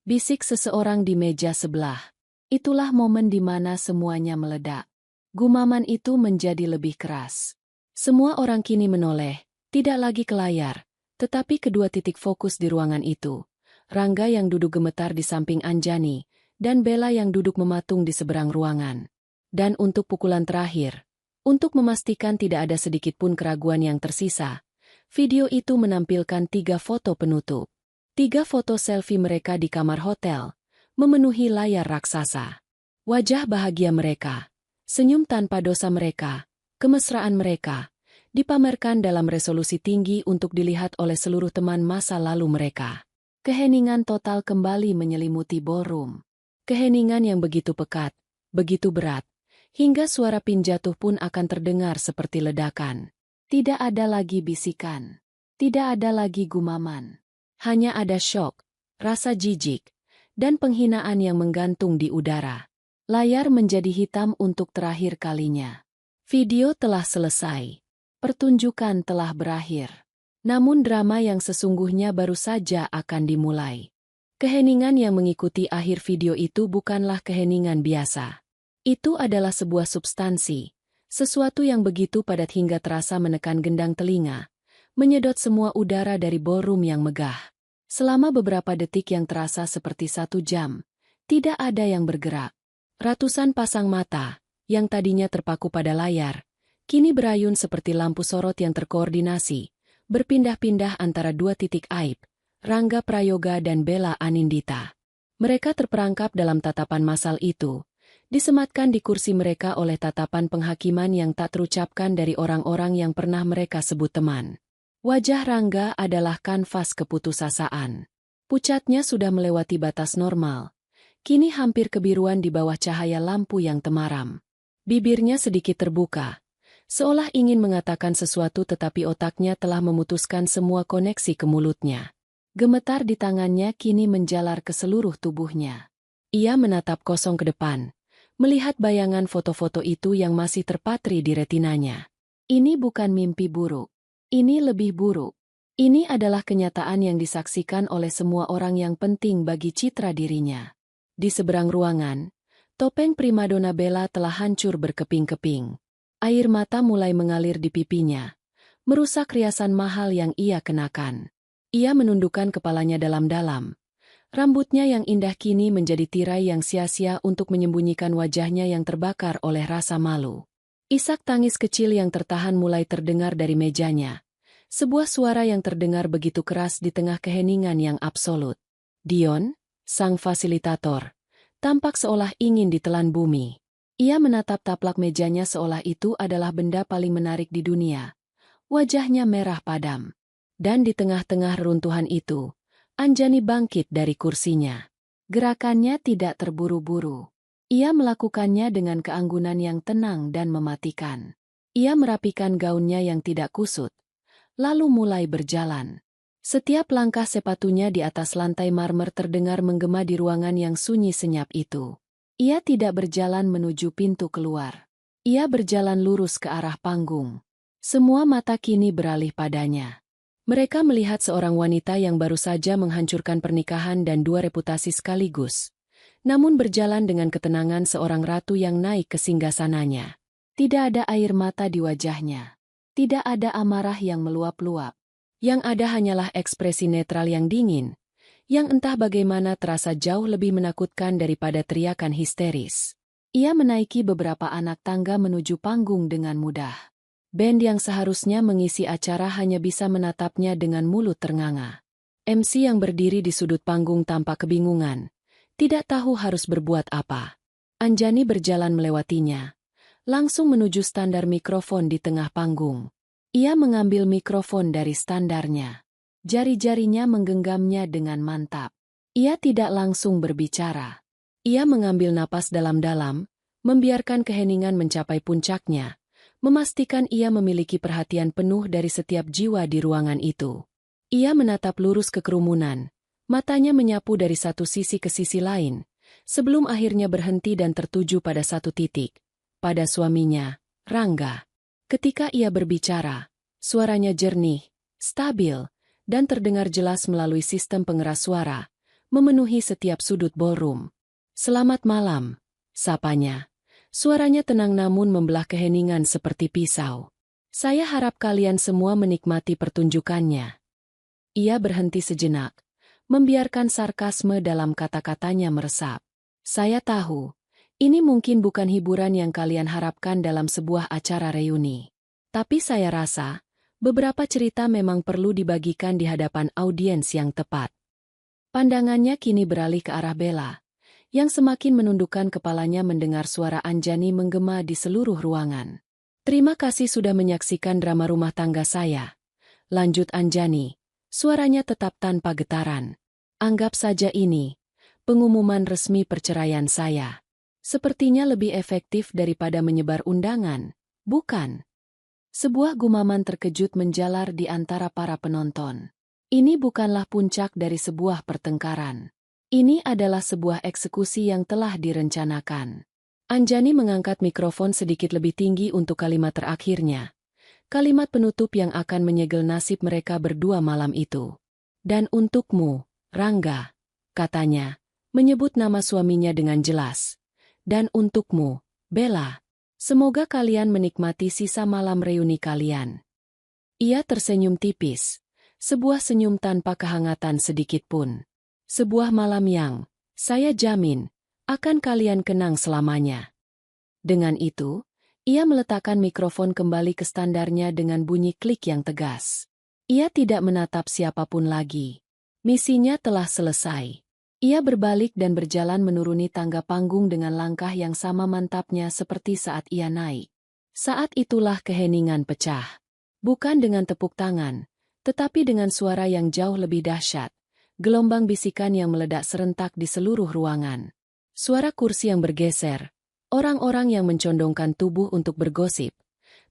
Bisik seseorang di meja sebelah. Itulah momen di mana semuanya meledak. Gumaman itu menjadi lebih keras. Semua orang kini menoleh, tidak lagi ke layar, tetapi kedua titik fokus di ruangan itu. Rangga yang duduk gemetar di samping Anjani, dan Bella yang duduk mematung di seberang ruangan. Dan untuk pukulan terakhir, untuk memastikan tidak ada sedikit pun keraguan yang tersisa, video itu menampilkan 3 foto penutup. 3 foto selfie mereka di kamar hotel, memenuhi layar raksasa. Wajah bahagia mereka, senyum tanpa dosa mereka, kemesraan mereka, dipamerkan dalam resolusi tinggi untuk dilihat oleh seluruh teman masa lalu mereka. Keheningan total kembali menyelimuti ballroom. Keheningan yang begitu pekat, begitu berat, hingga suara pin jatuh pun akan terdengar seperti ledakan. Tidak ada lagi bisikan. Tidak ada lagi gumaman. Hanya ada syok, rasa jijik, dan penghinaan yang menggantung di udara. Layar menjadi hitam untuk terakhir kalinya. Video telah selesai. Pertunjukan telah berakhir. Namun drama yang sesungguhnya baru saja akan dimulai. Keheningan yang mengikuti akhir video itu bukanlah keheningan biasa. Itu adalah sebuah substansi. Sesuatu yang begitu padat hingga terasa menekan gendang telinga, menyedot semua udara dari ballroom yang megah. Selama beberapa detik yang terasa seperti 1 jam, tidak ada yang bergerak. Ratusan pasang mata, yang tadinya terpaku pada layar, kini berayun seperti lampu sorot yang terkoordinasi, berpindah-pindah antara dua titik aib, Rangga Prayoga dan Bella Anindita. Mereka terperangkap dalam tatapan massal itu, disematkan di kursi mereka oleh tatapan penghakiman yang tak terucapkan dari orang-orang yang pernah mereka sebut teman. Wajah Rangga adalah kanvas keputusasaan. Pucatnya sudah melewati batas normal. Kini hampir kebiruan di bawah cahaya lampu yang temaram. Bibirnya sedikit terbuka, seolah ingin mengatakan sesuatu tetapi otaknya telah memutuskan semua koneksi ke mulutnya. Gemetar di tangannya kini menjalar ke seluruh tubuhnya. Ia menatap kosong ke depan, melihat bayangan foto-foto itu yang masih terpatri di retinanya. Ini bukan mimpi buruk. Ini lebih buruk. Ini adalah kenyataan yang disaksikan oleh semua orang yang penting bagi citra dirinya. Di seberang ruangan, topeng primadona Bella telah hancur berkeping-keping. Air mata mulai mengalir di pipinya, merusak riasan mahal yang ia kenakan. Ia menundukkan kepalanya dalam-dalam. Rambutnya yang indah kini menjadi tirai yang sia-sia untuk menyembunyikan wajahnya yang terbakar oleh rasa malu. Isak tangis kecil yang tertahan mulai terdengar dari mejanya. Sebuah suara yang terdengar begitu keras di tengah keheningan yang absolut. Dion, sang fasilitator, tampak seolah ingin ditelan bumi. Ia menatap taplak mejanya seolah itu adalah benda paling menarik di dunia. Wajahnya merah padam. Dan di tengah-tengah reruntuhan itu, Anjani bangkit dari kursinya. Gerakannya tidak terburu-buru. Ia melakukannya dengan keanggunan yang tenang dan mematikan. Ia merapikan gaunnya yang tidak kusut, lalu mulai berjalan. Setiap langkah sepatunya di atas lantai marmer terdengar menggema di ruangan yang sunyi senyap itu. Ia tidak berjalan menuju pintu keluar. Ia berjalan lurus ke arah panggung. Semua mata kini beralih padanya. Mereka melihat seorang wanita yang baru saja menghancurkan pernikahan dan dua reputasi sekaligus. Namun berjalan dengan ketenangan seorang ratu yang naik ke singgasananya. Tidak ada air mata di wajahnya. Tidak ada amarah yang meluap-luap. Yang ada hanyalah ekspresi netral yang dingin, yang entah bagaimana terasa jauh lebih menakutkan daripada teriakan histeris. Ia menaiki beberapa anak tangga menuju panggung dengan mudah. Band yang seharusnya mengisi acara hanya bisa menatapnya dengan mulut ternganga. MC yang berdiri di sudut panggung tampak kebingungan, tidak tahu harus berbuat apa. Anjani berjalan melewatinya, langsung menuju standar mikrofon di tengah panggung. Ia mengambil mikrofon dari standarnya. Jari-jarinya menggenggamnya dengan mantap. Ia tidak langsung berbicara. Ia mengambil napas dalam-dalam, membiarkan keheningan mencapai puncaknya, memastikan ia memiliki perhatian penuh dari setiap jiwa di ruangan itu. Ia menatap lurus ke kerumunan, matanya menyapu dari satu sisi ke sisi lain, sebelum akhirnya berhenti dan tertuju pada satu titik, pada suaminya, Rangga. Ketika ia berbicara, suaranya jernih, stabil, dan terdengar jelas melalui sistem pengeras suara, memenuhi setiap sudut ballroom. "Selamat malam," sapanya. Suaranya tenang namun membelah keheningan seperti pisau. "Saya harap kalian semua menikmati pertunjukannya." Ia berhenti sejenak, membiarkan sarkasme dalam kata-katanya meresap. "Saya tahu, ini mungkin bukan hiburan yang kalian harapkan dalam sebuah acara reuni. Tapi saya rasa, beberapa cerita memang perlu dibagikan di hadapan audiens yang tepat." Pandangannya kini beralih ke arah Bella, yang semakin menundukkan kepalanya mendengar suara Anjani menggema di seluruh ruangan. "Terima kasih sudah menyaksikan drama rumah tangga saya," lanjut Anjani, suaranya tetap tanpa getaran. "Anggap saja ini pengumuman resmi perceraian saya. Sepertinya lebih efektif daripada menyebar undangan, bukan?" Sebuah gumaman terkejut menjalar di antara para penonton. Ini bukanlah puncak dari sebuah pertengkaran. Ini adalah sebuah eksekusi yang telah direncanakan. Anjani mengangkat mikrofon sedikit lebih tinggi untuk kalimat terakhirnya. Kalimat penutup yang akan menyegel nasib mereka berdua malam itu. "Dan untukmu, Rangga," katanya, menyebut nama suaminya dengan jelas. "Dan untukmu, Bella. Semoga kalian menikmati sisa malam reuni kalian." Ia tersenyum tipis, sebuah senyum tanpa kehangatan sedikit pun. "Sebuah malam yang, saya jamin, Akan kalian kenang selamanya. Dengan itu, ia meletakkan mikrofon kembali ke standarnya dengan bunyi klik yang tegas. Ia tidak menatap siapapun lagi. Misinya telah selesai. Ia berbalik dan berjalan menuruni tangga panggung dengan langkah yang sama mantapnya seperti saat ia naik. Saat itulah keheningan pecah. Bukan dengan tepuk tangan, tetapi dengan suara yang jauh lebih dahsyat. Gelombang bisikan yang meledak serentak di seluruh ruangan. Suara kursi yang bergeser. Orang-orang yang mencondongkan tubuh untuk bergosip,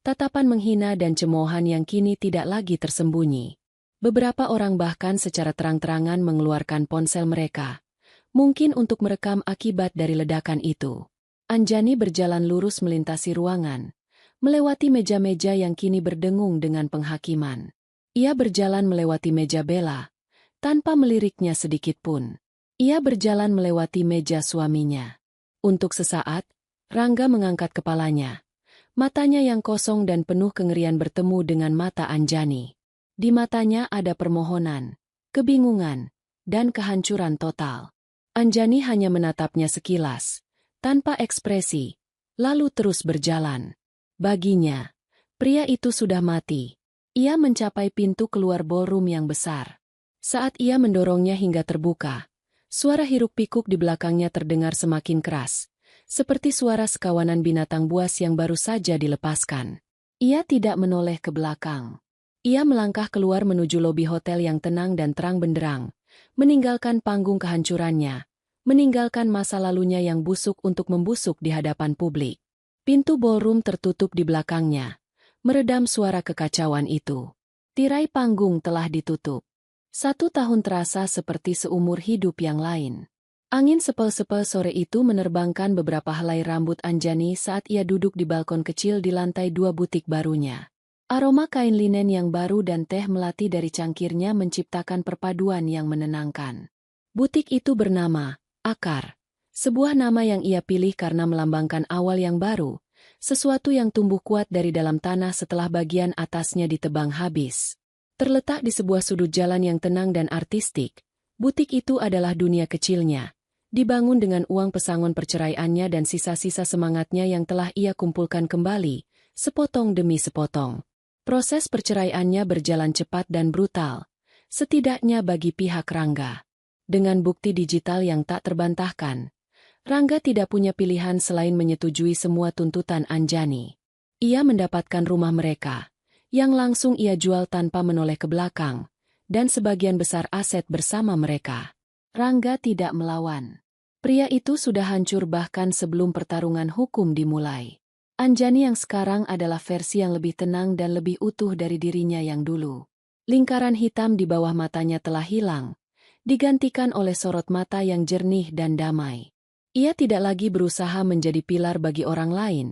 tatapan menghina dan cemoohan yang kini tidak lagi tersembunyi. Beberapa orang bahkan secara terang-terangan mengeluarkan ponsel mereka, mungkin untuk merekam akibat dari ledakan itu. Anjani berjalan lurus melintasi ruangan, melewati meja-meja yang kini berdengung dengan penghakiman. Ia berjalan melewati meja Bella, tanpa meliriknya sedikit pun. Ia berjalan melewati meja suaminya. Untuk sesaat, Rangga mengangkat kepalanya. Matanya yang kosong dan penuh kengerian bertemu dengan mata Anjani. Di matanya ada permohonan, kebingungan, dan kehancuran total. Anjani hanya menatapnya sekilas, tanpa ekspresi, lalu terus berjalan. Baginya, pria itu sudah mati. Ia mencapai pintu keluar ballroom yang besar. Saat ia mendorongnya hingga terbuka, suara hiruk-pikuk di belakangnya terdengar semakin keras. Seperti suara sekawanan binatang buas yang baru saja dilepaskan. Ia tidak menoleh ke belakang. Ia melangkah keluar menuju lobi hotel yang tenang dan terang benderang, meninggalkan panggung kehancurannya, meninggalkan masa lalunya yang busuk untuk membusuk di hadapan publik. Pintu ballroom tertutup di belakangnya, meredam suara kekacauan itu. Tirai panggung telah ditutup. 1 tahun terasa seperti seumur hidup yang lain. Angin sepel-sepel sore itu menerbangkan beberapa helai rambut Anjani saat ia duduk di balkon kecil di lantai 2 butik barunya. Aroma kain linen yang baru dan teh melati dari cangkirnya menciptakan perpaduan yang menenangkan. Butik itu bernama Akar, sebuah nama yang ia pilih karena melambangkan awal yang baru, sesuatu yang tumbuh kuat dari dalam tanah setelah bagian atasnya ditebang habis. Terletak di sebuah sudut jalan yang tenang dan artistik, butik itu adalah dunia kecilnya. Dibangun dengan uang pesangon perceraiannya dan sisa-sisa semangatnya yang telah ia kumpulkan kembali, sepotong demi sepotong. Proses perceraiannya berjalan cepat dan brutal, setidaknya bagi pihak Rangga. Dengan bukti digital yang tak terbantahkan, Rangga tidak punya pilihan selain menyetujui semua tuntutan Anjani. Ia mendapatkan rumah mereka, yang langsung ia jual tanpa menoleh ke belakang, dan sebagian besar aset bersama mereka. Rangga tidak melawan. Pria itu sudah hancur bahkan sebelum pertarungan hukum dimulai. Anjani yang sekarang adalah versi yang lebih tenang dan lebih utuh dari dirinya yang dulu. Lingkaran hitam di bawah matanya telah hilang, digantikan oleh sorot mata yang jernih dan damai. Ia tidak lagi berusaha menjadi pilar bagi orang lain.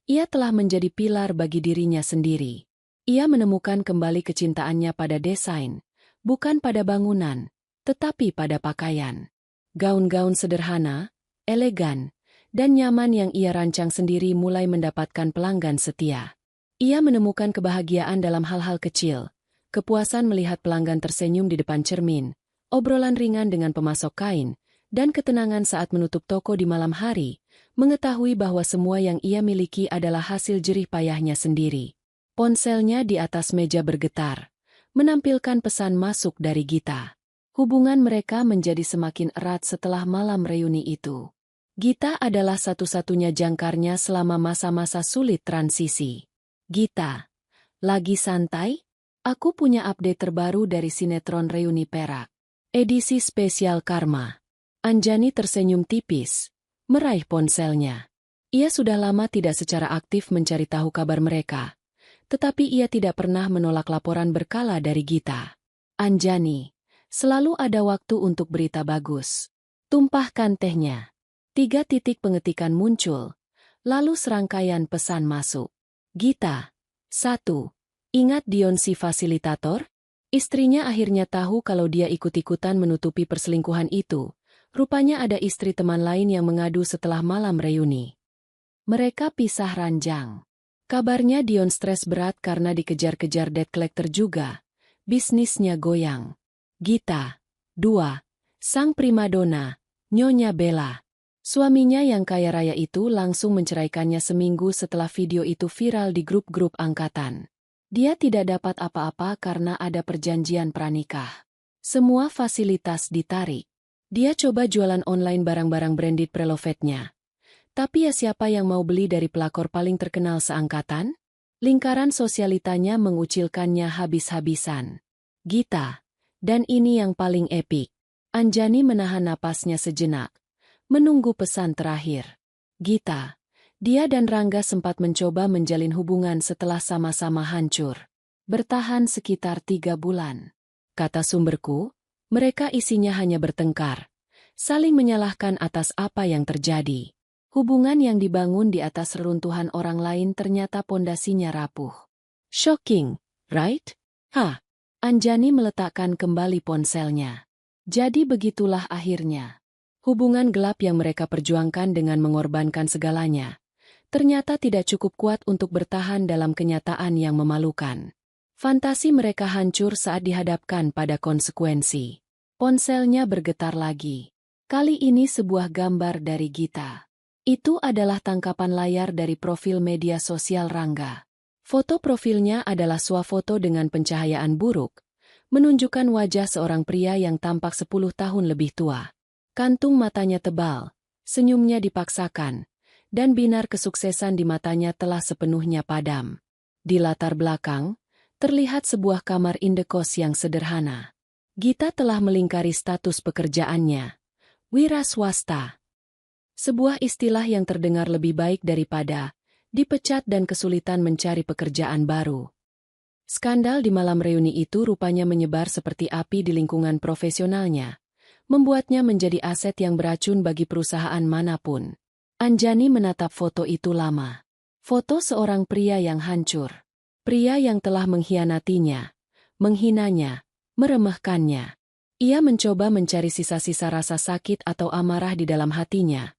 Ia telah menjadi pilar bagi dirinya sendiri. Ia menemukan kembali kecintaannya pada desain, bukan pada bangunan, tetapi pada pakaian. Gaun-gaun sederhana, elegan, dan nyaman yang ia rancang sendiri mulai mendapatkan pelanggan setia. Ia menemukan kebahagiaan dalam hal-hal kecil, kepuasan melihat pelanggan tersenyum di depan cermin, obrolan ringan dengan pemasok kain, dan ketenangan saat menutup toko di malam hari, mengetahui bahwa semua yang ia miliki adalah hasil jerih payahnya sendiri. Ponselnya di atas meja bergetar, menampilkan pesan masuk dari Gita. Hubungan mereka menjadi semakin erat setelah malam reuni itu. Gita adalah satu-satunya jangkarnya selama masa-masa sulit transisi. Gita, lagi santai? Aku punya update terbaru dari sinetron Reuni Perak. Edisi spesial Karma. Anjani tersenyum tipis, meraih ponselnya. Ia sudah lama tidak secara aktif mencari tahu kabar mereka, tetapi ia tidak pernah menolak laporan berkala dari Gita. Anjani, selalu ada waktu untuk berita bagus. Tumpahkan tehnya. 3 titik pengetikan muncul, lalu serangkaian pesan masuk. Gita, 1. Ingat Dion si fasilitator? Istrinya akhirnya tahu kalau dia ikut-ikutan menutupi perselingkuhan itu. Rupanya ada istri teman lain yang mengadu setelah malam reuni. Mereka pisah ranjang. Kabarnya Dion stres berat karena dikejar-kejar debt collector juga. Bisnisnya goyang. Gita, 2. Sang primadona, Nyonya Bella. Suaminya yang kaya raya itu langsung menceraikannya seminggu setelah video itu viral di grup-grup angkatan. Dia tidak dapat apa-apa karena ada perjanjian pranikah. Semua fasilitas ditarik. Dia coba jualan online barang-barang branded preloved-nya. Tapi ya siapa yang mau beli dari pelakor paling terkenal seangkatan? Lingkaran sosialitanya mengucilkannya habis-habisan. Gita. Dan ini yang paling epik. Anjani menahan napasnya sejenak. Menunggu pesan terakhir. Gita. Dia dan Rangga sempat mencoba menjalin hubungan setelah sama-sama hancur. Bertahan sekitar 3 bulan. Kata sumberku, mereka isinya hanya bertengkar. Saling menyalahkan atas apa yang terjadi. Hubungan yang dibangun di atas reruntuhan orang lain ternyata pondasinya rapuh. Shocking, right? Anjani meletakkan kembali ponselnya. Jadi begitulah akhirnya. Hubungan gelap yang mereka perjuangkan dengan mengorbankan segalanya, ternyata tidak cukup kuat untuk bertahan dalam kenyataan yang memalukan. Fantasi mereka hancur saat dihadapkan pada konsekuensi. Ponselnya bergetar lagi. Kali ini sebuah gambar dari Gita. Itu adalah tangkapan layar dari profil media sosial Rangga. Foto profilnya adalah swafoto dengan pencahayaan buruk, menunjukkan wajah seorang pria yang tampak 10 tahun lebih tua. Kantung matanya tebal, senyumnya dipaksakan, dan binar kesuksesan di matanya telah sepenuhnya padam. Di latar belakang, terlihat sebuah kamar indekos yang sederhana. Gita telah melingkari status pekerjaannya. Wira swasta. Sebuah istilah yang terdengar lebih baik daripada dipecat dan kesulitan mencari pekerjaan baru. Skandal di malam reuni itu rupanya menyebar seperti api di lingkungan profesionalnya, membuatnya menjadi aset yang beracun bagi perusahaan manapun. Anjani menatap foto itu lama. Foto seorang pria yang hancur. Pria yang telah mengkhianatinya, menghinanya, meremehkannya. Ia mencoba mencari sisa-sisa rasa sakit atau amarah di dalam hatinya,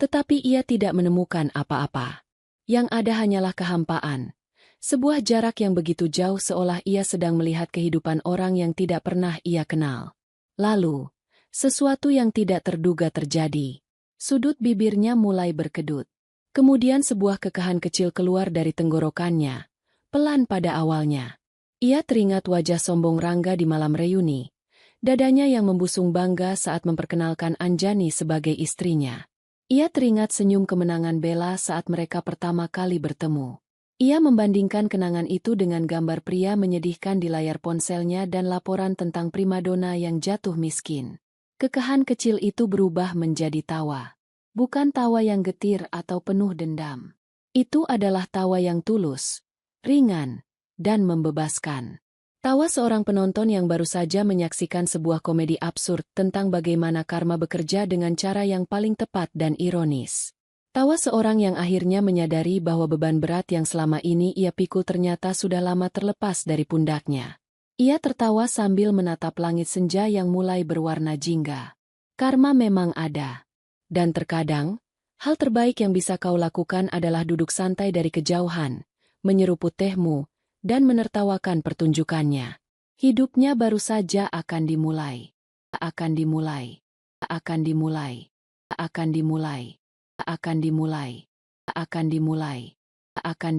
tetapi ia tidak menemukan apa-apa. Yang ada hanyalah kehampaan. Sebuah jarak yang begitu jauh seolah ia sedang melihat kehidupan orang yang tidak pernah ia kenal. Lalu, sesuatu yang tidak terduga terjadi. Sudut bibirnya mulai berkedut. Kemudian sebuah kekahan kecil keluar dari tenggorokannya, pelan pada awalnya. Ia teringat wajah sombong Rangga di malam reuni. Dadanya yang membusung bangga saat memperkenalkan Anjani sebagai istrinya. Ia teringat senyum kemenangan Bella saat mereka pertama kali bertemu. Ia membandingkan kenangan itu dengan gambar pria menyedihkan di layar ponselnya dan laporan tentang primadona yang jatuh miskin. Kekahan kecil itu berubah menjadi tawa. Bukan tawa yang getir atau penuh dendam. Itu adalah tawa yang tulus, ringan, dan membebaskan. Tawa seorang penonton yang baru saja menyaksikan sebuah komedi absurd tentang bagaimana karma bekerja dengan cara yang paling tepat dan ironis. Tawa seorang yang akhirnya menyadari bahwa beban berat yang selama ini ia pikul ternyata sudah lama terlepas dari pundaknya. Ia tertawa sambil menatap langit senja yang mulai berwarna jingga. Karma memang ada. Dan terkadang, hal terbaik yang bisa kau lakukan adalah duduk santai dari kejauhan, menyeruput tehmu, dan menertawakan pertunjukannya. Hidupnya baru saja akan dimulai. Akan dimulai. Akan dimulai. Akan dimulai. Akan dimulai. Akan dimulai. Akan dimulai.